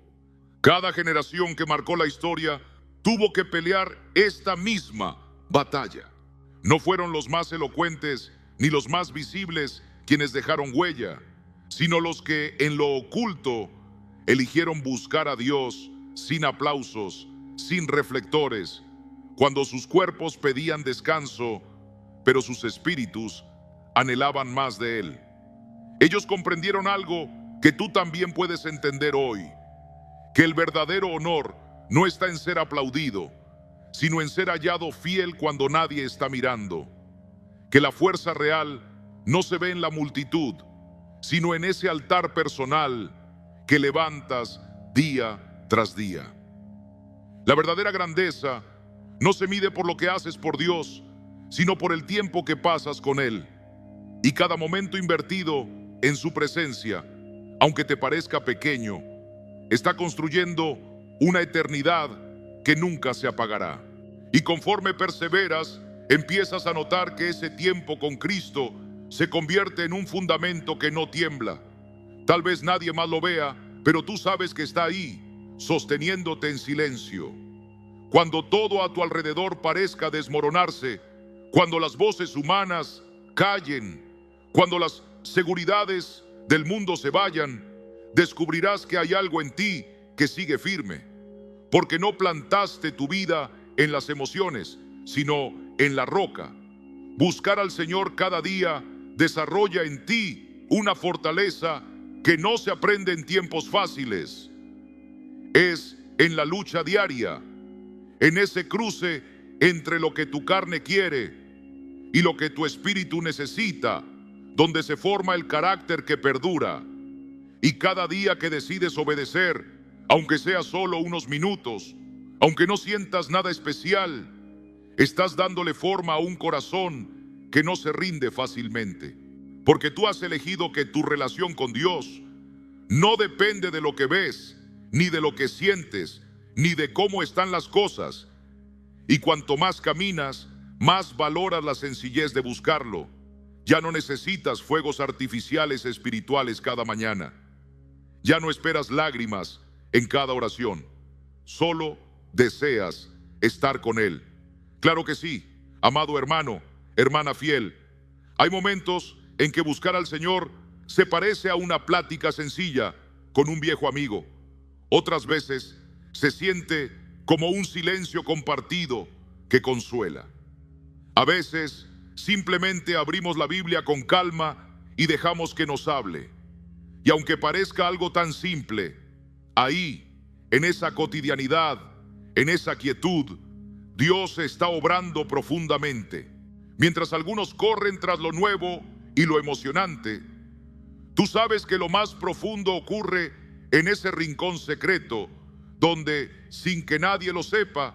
Cada generación que marcó la historia tuvo que pelear esta misma batalla. No fueron los más elocuentes ni los más visibles quienes dejaron huella, sino los que en lo oculto eligieron buscar a Dios sin aplausos, sin reflectores, cuando sus cuerpos pedían descanso, pero sus espíritus anhelaban más de Él. Ellos comprendieron algo que tú también puedes entender hoy, que el verdadero honor no está en ser aplaudido, sino en ser hallado fiel cuando nadie está mirando. Que la fuerza real no se ve en la multitud, sino en ese altar personal que levantas día tras día. La verdadera grandeza no se mide por lo que haces por Dios, sino por el tiempo que pasas con Él. Y cada momento invertido en su presencia, aunque te parezca pequeño, está construyendo una eternidad que nunca se apagará. Y conforme perseveras, empiezas a notar que ese tiempo con Cristo se convierte en un fundamento que no tiembla. Tal vez nadie más lo vea, pero tú sabes que está ahí, sosteniéndote en silencio. Cuando todo a tu alrededor parezca desmoronarse, cuando las voces humanas callen, cuando las seguridades del mundo se vayan, descubrirás que hay algo en ti que sigue firme, porque no plantaste tu vida en las emociones, sino en la roca. Buscar al Señor cada día desarrolla en ti una fortaleza que no se aprende en tiempos fáciles. Es en la lucha diaria, en ese cruce entre lo que tu carne quiere y lo que tu espíritu necesita, donde se forma el carácter que perdura. Y cada día que decides obedecer, aunque sea solo unos minutos, aunque no sientas nada especial, estás dándole forma a un corazón que no se rinde fácilmente. Porque tú has elegido que tu relación con Dios no depende de lo que ves, ni de lo que sientes, ni de cómo están las cosas. Y cuanto más caminas, más valoras la sencillez de buscarlo. Ya no necesitas fuegos artificiales espirituales cada mañana. Ya no esperas lágrimas en cada oración. Solo deseas estar con Él. Claro que sí, amado hermano, hermana fiel. Hay momentos en que buscar al Señor se parece a una plática sencilla con un viejo amigo. Otras veces se siente como un silencio compartido que consuela. A veces simplemente abrimos la Biblia con calma y dejamos que nos hable. Y aunque parezca algo tan simple, ahí, en esa cotidianidad, en esa quietud, Dios está obrando profundamente. Mientras algunos corren tras lo nuevo y lo emocionante, tú sabes que lo más profundo ocurre en ese rincón secreto, donde, sin que nadie lo sepa,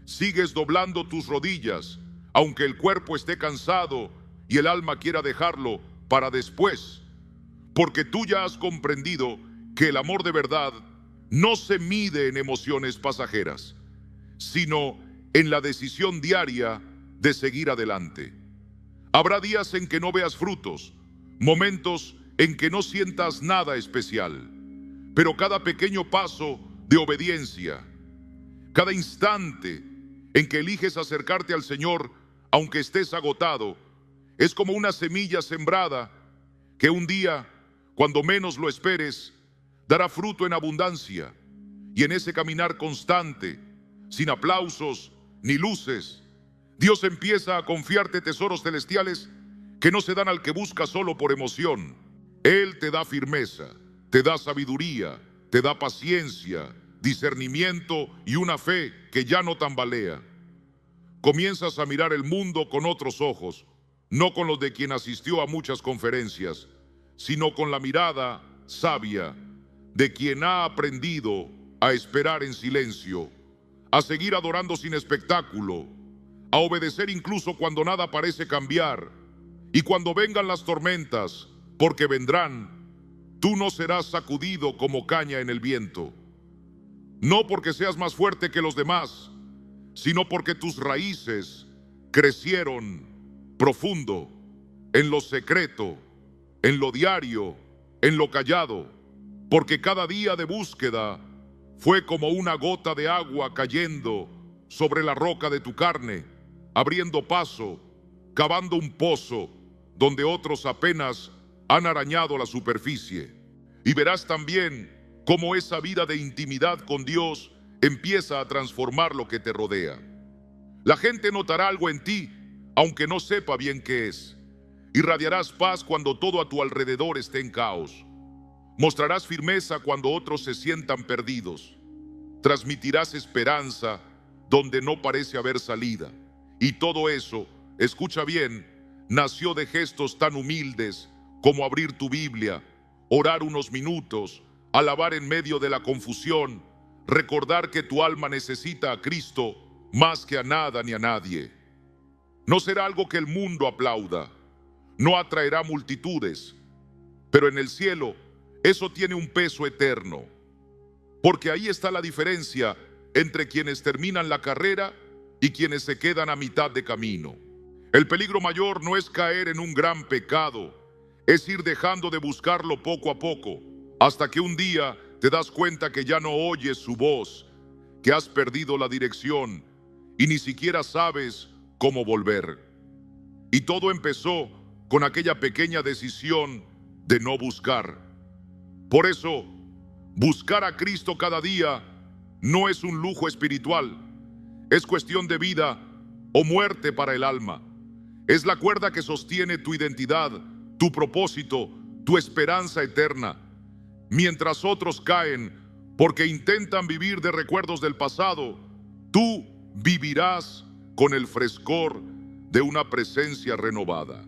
sigues doblando tus rodillas, aunque el cuerpo esté cansado y el alma quiera dejarlo para después, porque tú ya has comprendido que el amor de verdad no se mide en emociones pasajeras, sino en la decisión diaria de seguir adelante. Habrá días en que no veas frutos, momentos en que no sientas nada especial, pero cada pequeño paso de obediencia, cada instante en que eliges acercarte al Señor, aunque estés agotado, es como una semilla sembrada que un día, cuando menos lo esperes, dará fruto en abundancia. Y en ese caminar constante, sin aplausos ni luces, Dios empieza a confiarte tesoros celestiales que no se dan al que busca solo por emoción. Él te da firmeza, te da sabiduría, te da paciencia, discernimiento y una fe que ya no tambalea. Comienzas a mirar el mundo con otros ojos, no con los de quien asistió a muchas conferencias, sino con la mirada sabia de quien ha aprendido a esperar en silencio, a seguir adorando sin espectáculo, a obedecer incluso cuando nada parece cambiar. Y cuando vengan las tormentas, porque vendrán, tú no serás sacudido como caña en el viento. No porque seas más fuerte que los demás, sino porque tus raíces crecieron profundo, en lo secreto, en lo diario, en lo callado, porque cada día de búsqueda fue como una gota de agua cayendo sobre la roca de tu carne, abriendo paso, cavando un pozo donde otros apenas han arañado la superficie. Y verás también cómo esa vida de intimidad con Dios empieza a transformar lo que te rodea. La gente notará algo en ti, aunque no sepa bien qué es. Irradiarás paz cuando todo a tu alrededor esté en caos. Mostrarás firmeza cuando otros se sientan perdidos. Transmitirás esperanza donde no parece haber salida. Y todo eso, escucha bien, nació de gestos tan humildes como abrir tu Biblia, orar unos minutos, alabar en medio de la confusión, recordar que tu alma necesita a Cristo más que a nada ni a nadie. No será algo que el mundo aplauda, no atraerá multitudes, pero en el cielo eso tiene un peso eterno, porque ahí está la diferencia entre quienes terminan la carrera y quienes se quedan a mitad de camino. El peligro mayor no es caer en un gran pecado, es ir dejando de buscarlo poco a poco, hasta que un día te das cuenta que ya no oyes su voz, que has perdido la dirección y ni siquiera sabes cómo volver. Y todo empezó con aquella pequeña decisión de no buscar. Por eso, buscar a Cristo cada día no es un lujo espiritual, es cuestión de vida o muerte para el alma. Es la cuerda que sostiene tu identidad, tu propósito, tu esperanza eterna. Mientras otros caen porque intentan vivir de recuerdos del pasado, tú vivirás con el frescor de una presencia renovada.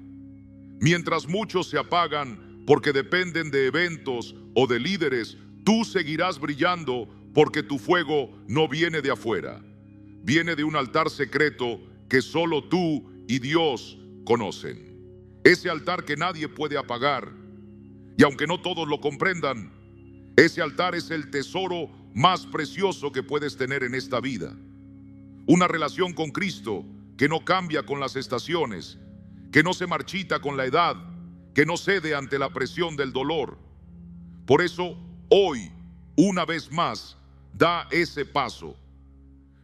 Mientras muchos se apagan porque dependen de eventos o de líderes, tú seguirás brillando porque tu fuego no viene de afuera. Viene de un altar secreto que solo tú y Dios conocen. Ese altar que nadie puede apagar. Y aunque no todos lo comprendan, ese altar es el tesoro más precioso que puedes tener en esta vida. Una relación con Cristo que no cambia con las estaciones, que no se marchita con la edad, que no cede ante la presión del dolor. Por eso, hoy, una vez más, da ese paso.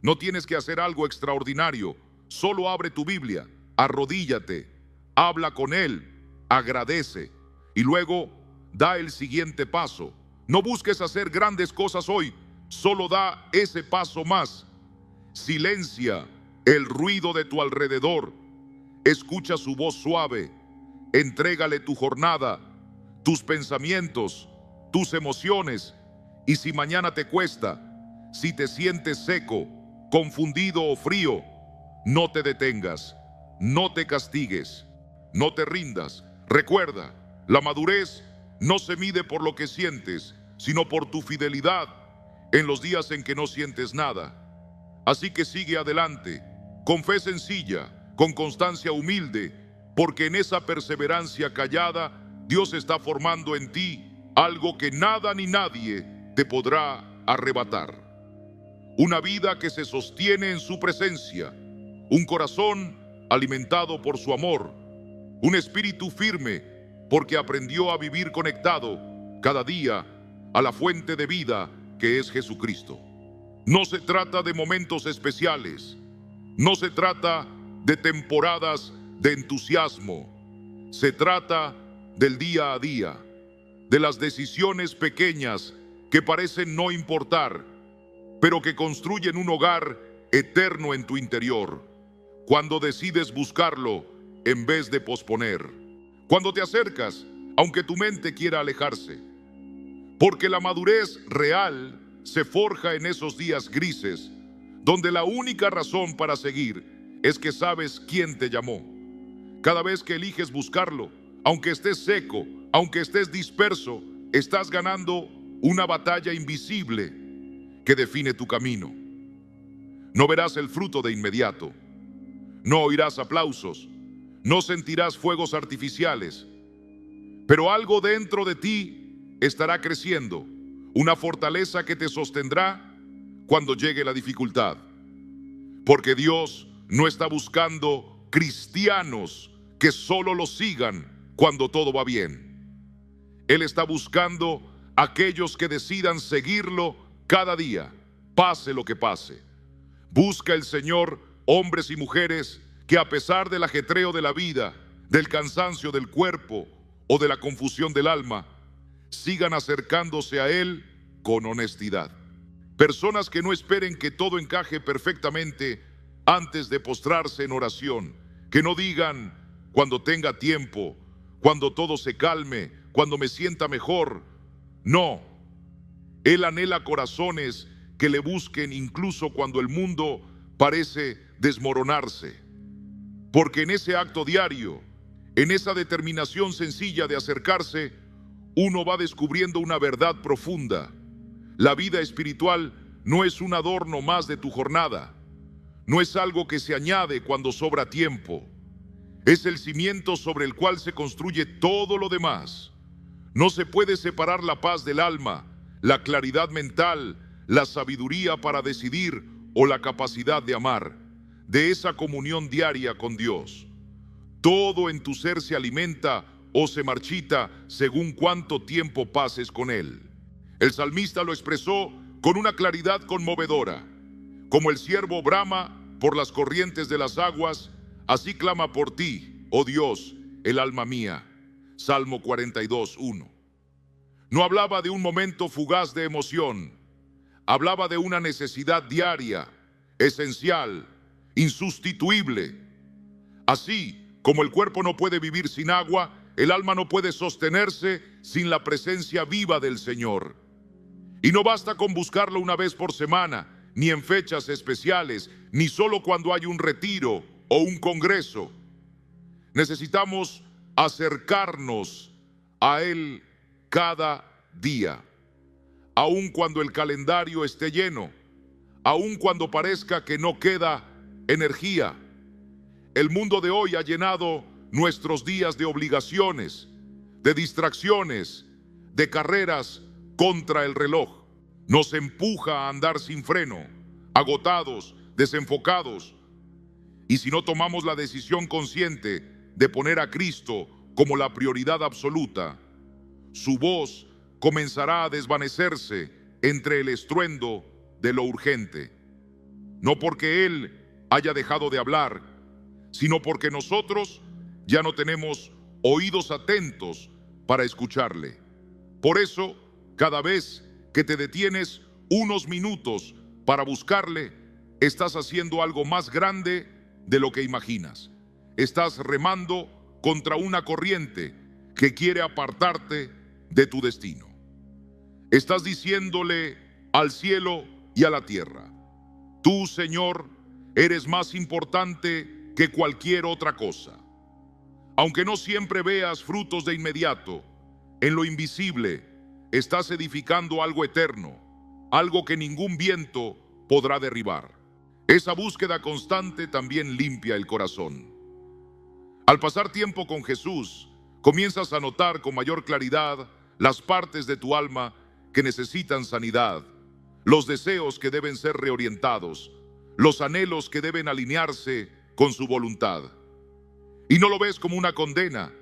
No tienes que hacer algo extraordinario, solo abre tu Biblia, arrodíllate, habla con Él, agradece y luego da el siguiente paso. No busques hacer grandes cosas hoy, solo da ese paso más. Silencia el ruido de tu alrededor, escucha su voz suave, entrégale tu jornada, tus pensamientos, tus emociones, y si mañana te cuesta, si te sientes seco, confundido o frío, no te detengas, no te castigues, no te rindas. Recuerda, la madurez no se mide por lo que sientes, sino por tu fidelidad en los días en que no sientes nada. Así que sigue adelante, con fe sencilla, con constancia humilde, porque en esa perseverancia callada, Dios está formando en ti algo que nada ni nadie te podrá arrebatar. Una vida que se sostiene en su presencia, un corazón alimentado por su amor, un espíritu firme porque aprendió a vivir conectado cada día a la fuente de vida que es Jesucristo. No se trata de momentos especiales, no se trata de temporadas de entusiasmo, se trata del día a día, de las decisiones pequeñas que parecen no importar, pero que construyen un hogar eterno en tu interior, cuando decides buscarlo en vez de posponer, cuando te acercas, aunque tu mente quiera alejarse, porque la madurez real se forja en esos días grises, donde la única razón para seguir es que sabes quién te llamó. Cada vez que eliges buscarlo, aunque estés seco, aunque estés disperso, estás ganando una batalla invisible que define tu camino. No verás el fruto de inmediato, no oirás aplausos, no sentirás fuegos artificiales, pero algo dentro de ti estará creciendo, una fortaleza que te sostendrá cuando llegue la dificultad. Porque Dios no está buscando cristianos que solo lo sigan cuando todo va bien. Él está buscando aquellos que decidan seguirlo cada día, pase lo que pase. Busca el Señor hombres y mujeres que, a pesar del ajetreo de la vida, del cansancio del cuerpo o de la confusión del alma, sigan acercándose a Él con honestidad. Personas que no esperen que todo encaje perfectamente antes de postrarse en oración, que no digan cuando tenga tiempo, cuando todo se calme, cuando me sienta mejor. No, Él anhela corazones que le busquen incluso cuando el mundo parece desmoronarse. Porque en ese acto diario, en esa determinación sencilla de acercarse, uno va descubriendo una verdad profunda. La vida espiritual no es un adorno más de tu jornada, no es algo que se añade cuando sobra tiempo, es el cimiento sobre el cual se construye todo lo demás. No se puede separar la paz del alma, la claridad mental, la sabiduría para decidir o la capacidad de amar, de esa comunión diaria con Dios. Todo en tu ser se alimenta o se marchita según cuánto tiempo pases con Él. El salmista lo expresó con una claridad conmovedora. Como el ciervo brama por las corrientes de las aguas, así clama por ti, oh Dios, el alma mía. Salmo 42:1. No hablaba de un momento fugaz de emoción, hablaba de una necesidad diaria, esencial, insustituible. Así como el cuerpo no puede vivir sin agua, el alma no puede sostenerse sin la presencia viva del Señor. Y no basta con buscarlo una vez por semana, ni en fechas especiales, ni solo cuando hay un retiro o un congreso. Necesitamos acercarnos a Él cada día, aun cuando el calendario esté lleno, aun cuando parezca que no queda energía. El mundo de hoy ha llenado nuestros días de obligaciones, de distracciones, de carreras contra el reloj. Nos empuja a andar sin freno, agotados, desenfocados. Y si no tomamos la decisión consciente de poner a Cristo como la prioridad absoluta, su voz comenzará a desvanecerse entre el estruendo de lo urgente. No porque Él haya dejado de hablar, sino porque nosotros ya no tenemos oídos atentos para escucharle. Por eso, cada vez que te detienes unos minutos para buscarle, estás haciendo algo más grande de lo que imaginas. Estás remando contra una corriente que quiere apartarte de tu destino. Estás diciéndole al cielo y a la tierra: tú, Señor, eres más importante que cualquier otra cosa. Aunque no siempre veas frutos de inmediato, en lo invisible estás edificando algo eterno, algo que ningún viento podrá derribar. Esa búsqueda constante también limpia el corazón. Al pasar tiempo con Jesús, comienzas a notar con mayor claridad las partes de tu alma que necesitan sanidad, los deseos que deben ser reorientados, los anhelos que deben alinearse con su voluntad. Y no lo ves como una condena,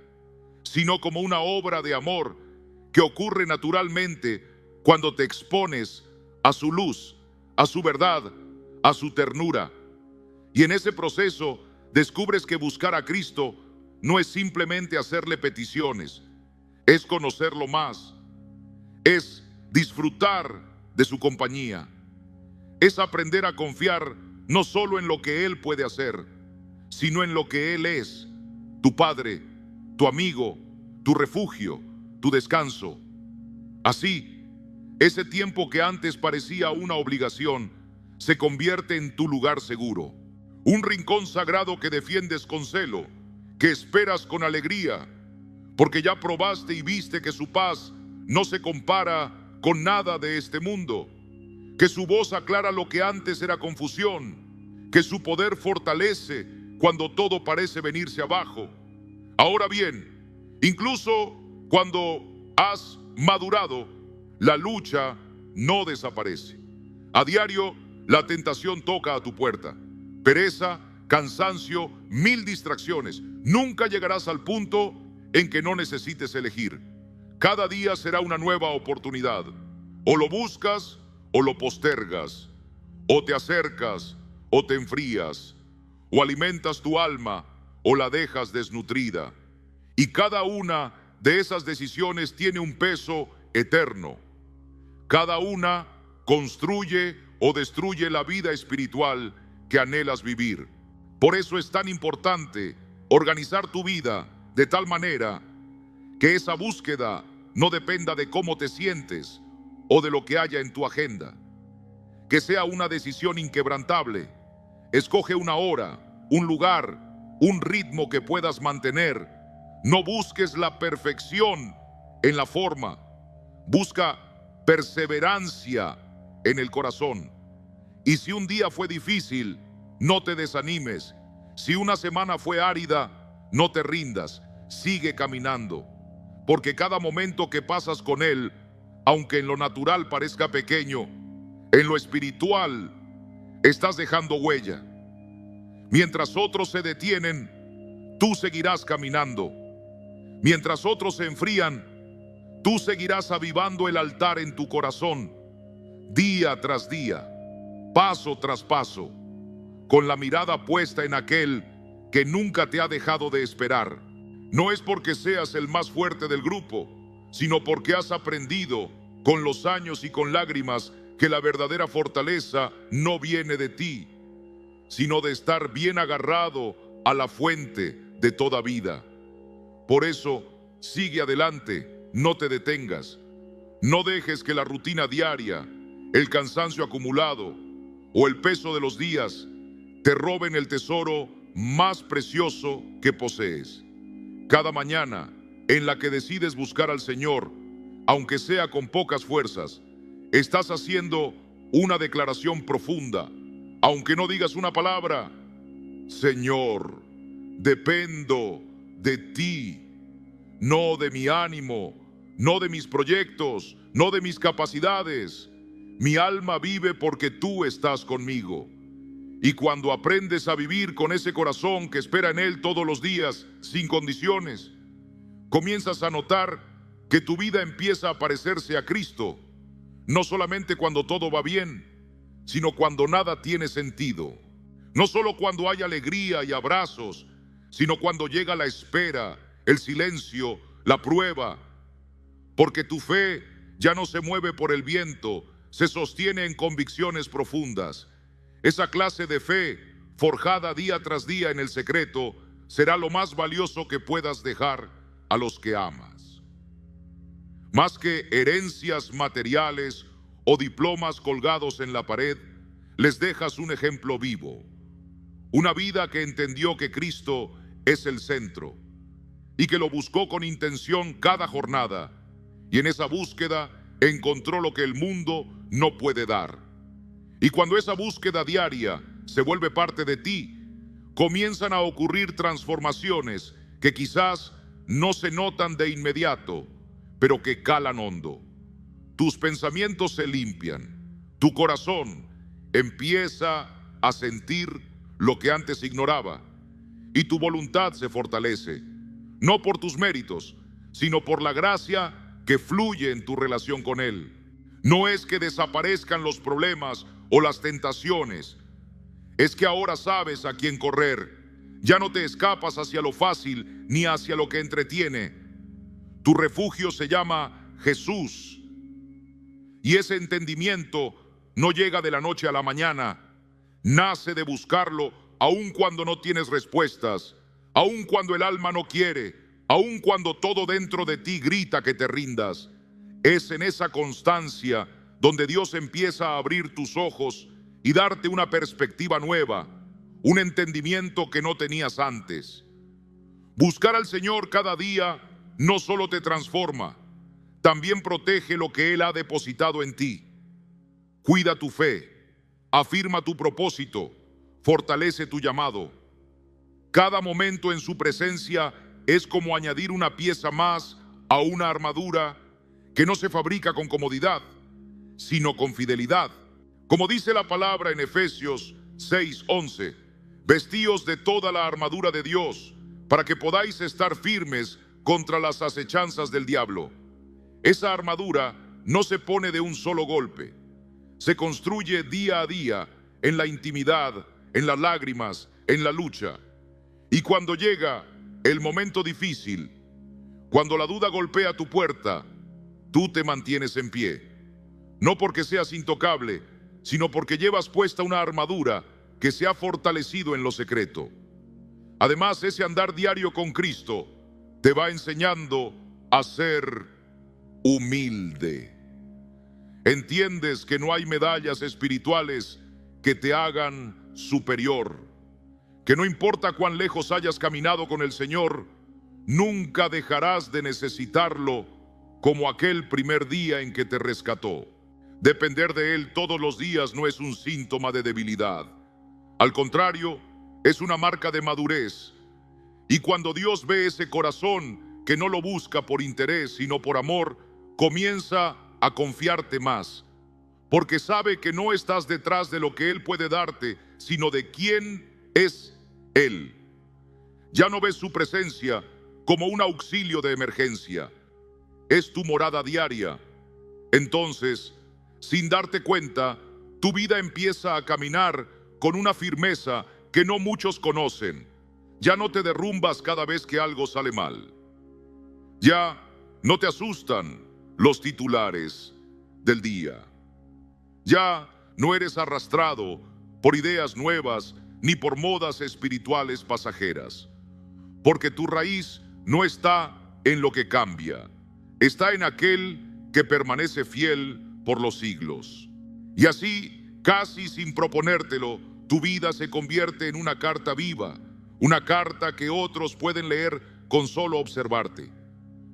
sino como una obra de amor que ocurre naturalmente cuando te expones a su luz, a su verdad, a su ternura. Y en ese proceso descubres que buscar a Cristo no es simplemente hacerle peticiones, es conocerlo más, es disfrutar de su compañía, es aprender a confiar no solo en lo que Él puede hacer, sino en lo que Él es, tu Padre, tu amigo, tu refugio, tu descanso. Así, ese tiempo que antes parecía una obligación se convierte en tu lugar seguro, un rincón sagrado que defiendes con celo que esperas con alegría, porque ya probaste y viste que su paz no se compara con nada de este mundo, que su voz aclara lo que antes era confusión, que su poder fortalece cuando todo parece venirse abajo. Ahora bien, incluso cuando has madurado, la lucha no desaparece. A diario, la tentación toca a tu puerta. Pereza, cansancio, 1000 distracciones. Nunca llegarás al punto en que no necesites elegir. Cada día será una nueva oportunidad. O lo buscas o lo postergas. O te acercas o te enfrías. O alimentas tu alma o la dejas desnutrida. Y cada una de esas decisiones tiene un peso eterno. Cada una construye o destruye la vida espiritual que anhelas vivir. Por eso es tan importante organizar tu vida de tal manera que esa búsqueda no dependa de cómo te sientes o de lo que haya en tu agenda. Que sea una decisión inquebrantable. Escoge una hora, un lugar, un ritmo que puedas mantener. No busques la perfección en la forma. Busca perseverancia en el corazón. Y si un día fue difícil, no te desanimes. Si una semana fue árida, no te rindas. Sigue caminando. Porque cada momento que pasas con Él, aunque en lo natural parezca pequeño, en lo espiritual estás dejando huella. Mientras otros se detienen, tú seguirás caminando. Mientras otros se enfrían, tú seguirás avivando el altar en tu corazón, día tras día, paso tras paso, con la mirada puesta en aquel que nunca te ha dejado de esperar. No es porque seas el más fuerte del grupo, sino porque has aprendido con los años y con lágrimas que la verdadera fortaleza no viene de ti, sino de estar bien agarrado a la fuente de toda vida. Por eso, sigue adelante, no te detengas. No dejes que la rutina diaria, el cansancio acumulado o el peso de los días te roben el tesoro más precioso que posees. Cada mañana en la que decides buscar al Señor, aunque sea con pocas fuerzas, estás haciendo una declaración profunda. Aunque no digas una palabra: Señor, dependo de ti, no de mi ánimo, no de mis proyectos, no de mis capacidades. Mi alma vive porque tú estás conmigo. Y cuando aprendes a vivir con ese corazón que espera en Él todos los días, sin condiciones, comienzas a notar que tu vida empieza a parecerse a Cristo, no solamente cuando todo va bien, sino cuando nada tiene sentido. No solo cuando hay alegría y abrazos, sino cuando llega la espera, el silencio, la prueba. Porque tu fe ya no se mueve por el viento, se sostiene en convicciones profundas. Esa clase de fe, forjada día tras día en el secreto, será lo más valioso que puedas dejar a los que amas. Más que herencias materiales o diplomas colgados en la pared, les dejas un ejemplo vivo. Una vida que entendió que Cristo es el centro y que lo buscó con intención cada jornada, y en esa búsqueda encontró lo que el mundo no puede dar. Y cuando esa búsqueda diaria se vuelve parte de ti, comienzan a ocurrir transformaciones que quizás no se notan de inmediato, pero que calan hondo. Tus pensamientos se limpian, tu corazón empieza a sentir lo que antes ignoraba, y tu voluntad se fortalece, no por tus méritos, sino por la gracia que fluye en tu relación con Él. No es que desaparezcan los problemas o las tentaciones, es que ahora sabes a quién correr. Ya no te escapas hacia lo fácil ni hacia lo que entretiene. Tu refugio se llama Jesús. Y ese entendimiento no llega de la noche a la mañana. Nace de buscarlo aun cuando no tienes respuestas, aun cuando el alma no quiere, aun cuando todo dentro de ti grita que te rindas. Es en esa constancia donde Dios empieza a abrir tus ojos y darte una perspectiva nueva, un entendimiento que no tenías antes. Buscar al Señor cada día no solo te transforma, también protege lo que Él ha depositado en ti. Cuida tu fe, afirma tu propósito, fortalece tu llamado. Cada momento en su presencia es como añadir una pieza más a una armadura que no se fabrica con comodidad, sino con fidelidad. Como dice la palabra en Efesios 6:11, vestíos de toda la armadura de Dios, para que podáis estar firmes contra las acechanzas del diablo. Esa armadura no se pone de un solo golpe, se construye día a día en la intimidad, en las lágrimas, en la lucha. Y cuando llega el momento difícil, cuando la duda golpea tu puerta, tú te mantienes en pie. No porque seas intocable, sino porque llevas puesta una armadura que se ha fortalecido en lo secreto. Además, ese andar diario con Cristo te va enseñando a ser humilde. Entiendes que no hay medallas espirituales que te hagan superior, que no importa cuán lejos hayas caminado con el Señor, nunca dejarás de necesitarlo como aquel primer día en que te rescató. Depender de Él todos los días no es un síntoma de debilidad. Al contrario, es una marca de madurez. Y cuando Dios ve ese corazón que no lo busca por interés, sino por amor, comienza a confiarte más, porque sabe que no estás detrás de lo que Él puede darte, sino de quién es Él. Ya no ves su presencia como un auxilio de emergencia, es tu morada diaria. Entonces, sin darte cuenta, tu vida empieza a caminar con una firmeza que no muchos conocen. Ya no te derrumbas cada vez que algo sale mal. Ya no te asustan los titulares del día. Ya no eres arrastrado por ideas nuevas ni por modas espirituales pasajeras, porque tu raíz no está en lo que cambia, está en aquel que permanece fiel por los siglos. Y así, casi sin proponértelo, tu vida se convierte en una carta viva, una carta que otros pueden leer con solo observarte.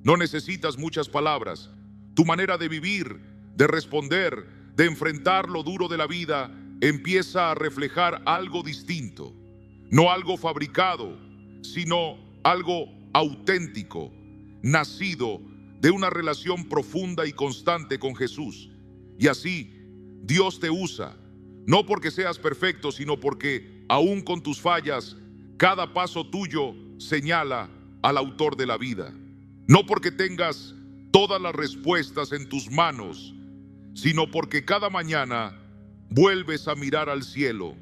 No necesitas muchas palabras. Tu manera de vivir, de responder, de enfrentar lo duro de la vida, empieza a reflejar algo distinto. No algo fabricado, sino algo auténtico, nacido de una relación profunda y constante con Jesús. Y así, Dios te usa, no porque seas perfecto, sino porque, aún con tus fallas, cada paso tuyo señala al autor de la vida. No porque tengas todas las respuestas en tus manos, sino porque cada mañana vuelves a mirar al cielo,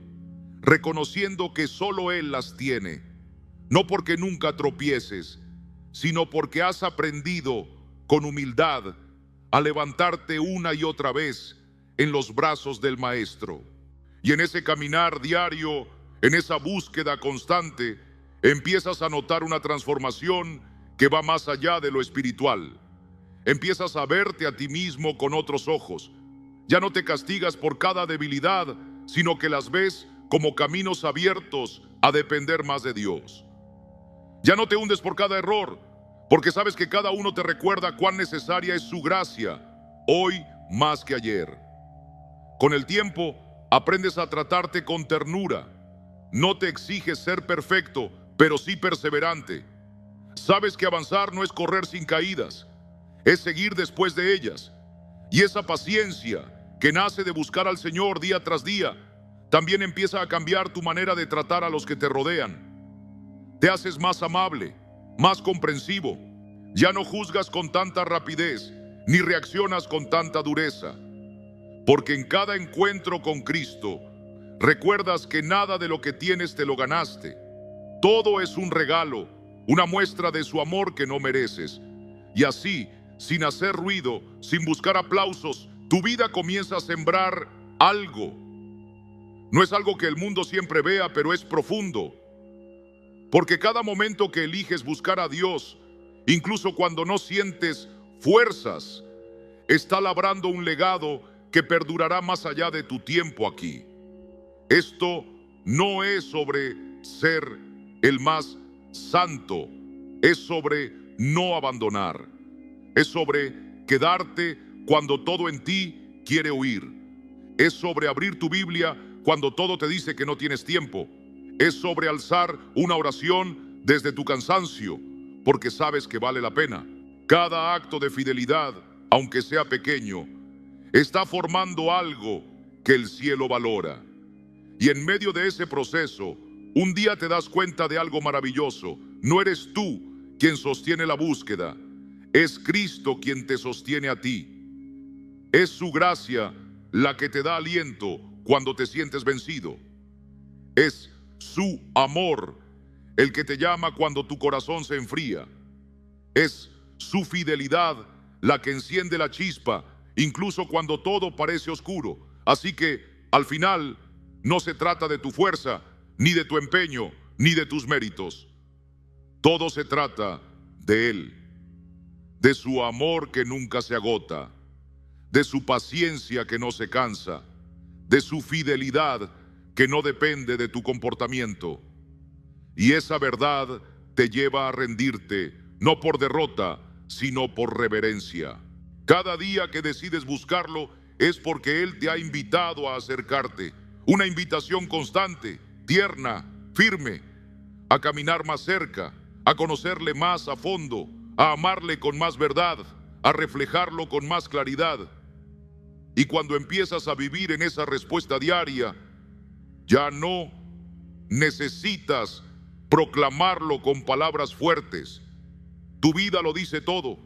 reconociendo que solo Él las tiene. No porque nunca tropieces, sino porque has aprendido con humildad a levantarte una y otra vez en los brazos del Maestro. Y en ese caminar diario, en esa búsqueda constante, empiezas a notar una transformación que va más allá de lo espiritual. Empiezas a verte a ti mismo con otros ojos. Ya no te castigas por cada debilidad, sino que las ves como caminos abiertos a depender más de Dios. Ya no te hundes por cada error, porque sabes que cada uno te recuerda cuán necesaria es su gracia, hoy más que ayer. Con el tiempo, aprendes a tratarte con ternura. No te exiges ser perfecto, pero sí perseverante. Sabes que avanzar no es correr sin caídas, es seguir después de ellas. Y esa paciencia que nace de buscar al Señor día tras día, también empieza a cambiar tu manera de tratar a los que te rodean. Te haces más amable, más comprensivo. Ya no juzgas con tanta rapidez, ni reaccionas con tanta dureza. Porque en cada encuentro con Cristo, recuerdas que nada de lo que tienes te lo ganaste. Todo es un regalo, una muestra de su amor que no mereces. Y así, sin hacer ruido, sin buscar aplausos, tu vida comienza a sembrar algo. No es algo que el mundo siempre vea, pero es profundo. Porque cada momento que eliges buscar a Dios, incluso cuando no sientes fuerzas, está labrando un legado que perdurará más allá de tu tiempo aquí. Esto no es sobre ser el más santo Es sobre no abandonar. Es sobre quedarte cuando todo en ti quiere huir. Es sobre abrir tu Biblia cuando todo te dice que no tienes tiempo. Es sobre alzar una oración desde tu cansancio, porque sabes que vale la pena. Cada acto de fidelidad, aunque sea pequeño, está formando algo que el cielo valora. Y en medio de ese proceso, un día te das cuenta de algo maravilloso. No eres tú quien sostiene la búsqueda, es Cristo quien te sostiene a ti. Es su gracia la que te da aliento cuando te sientes vencido. Es su amor el que te llama cuando tu corazón se enfría. Es su fidelidad la que enciende la chispa, incluso cuando todo parece oscuro. Así que, al final, no se trata de tu fuerza, ni de tu empeño, ni de tus méritos. Todo se trata de Él, de su amor que nunca se agota, de su paciencia que no se cansa, de su fidelidad que no depende de tu comportamiento. Y esa verdad te lleva a rendirte, no por derrota, sino por reverencia. Cada día que decides buscarlo es porque Él te ha invitado a acercarte. Una invitación constante, tierna, firme, a caminar más cerca, a conocerle más a fondo, a amarle con más verdad, a reflejarlo con más claridad. Y cuando empiezas a vivir en esa respuesta diaria, ya no necesitas proclamarlo con palabras fuertes. Tu vida lo dice todo.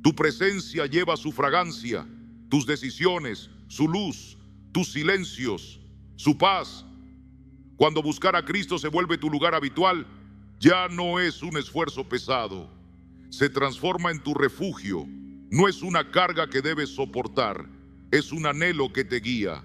Tu presencia lleva su fragancia, tus decisiones, su luz, tus silencios, su paz. Cuando buscar a Cristo se vuelve tu lugar habitual, ya no es un esfuerzo pesado. Se transforma en tu refugio. No es una carga que debes soportar, es un anhelo que te guía.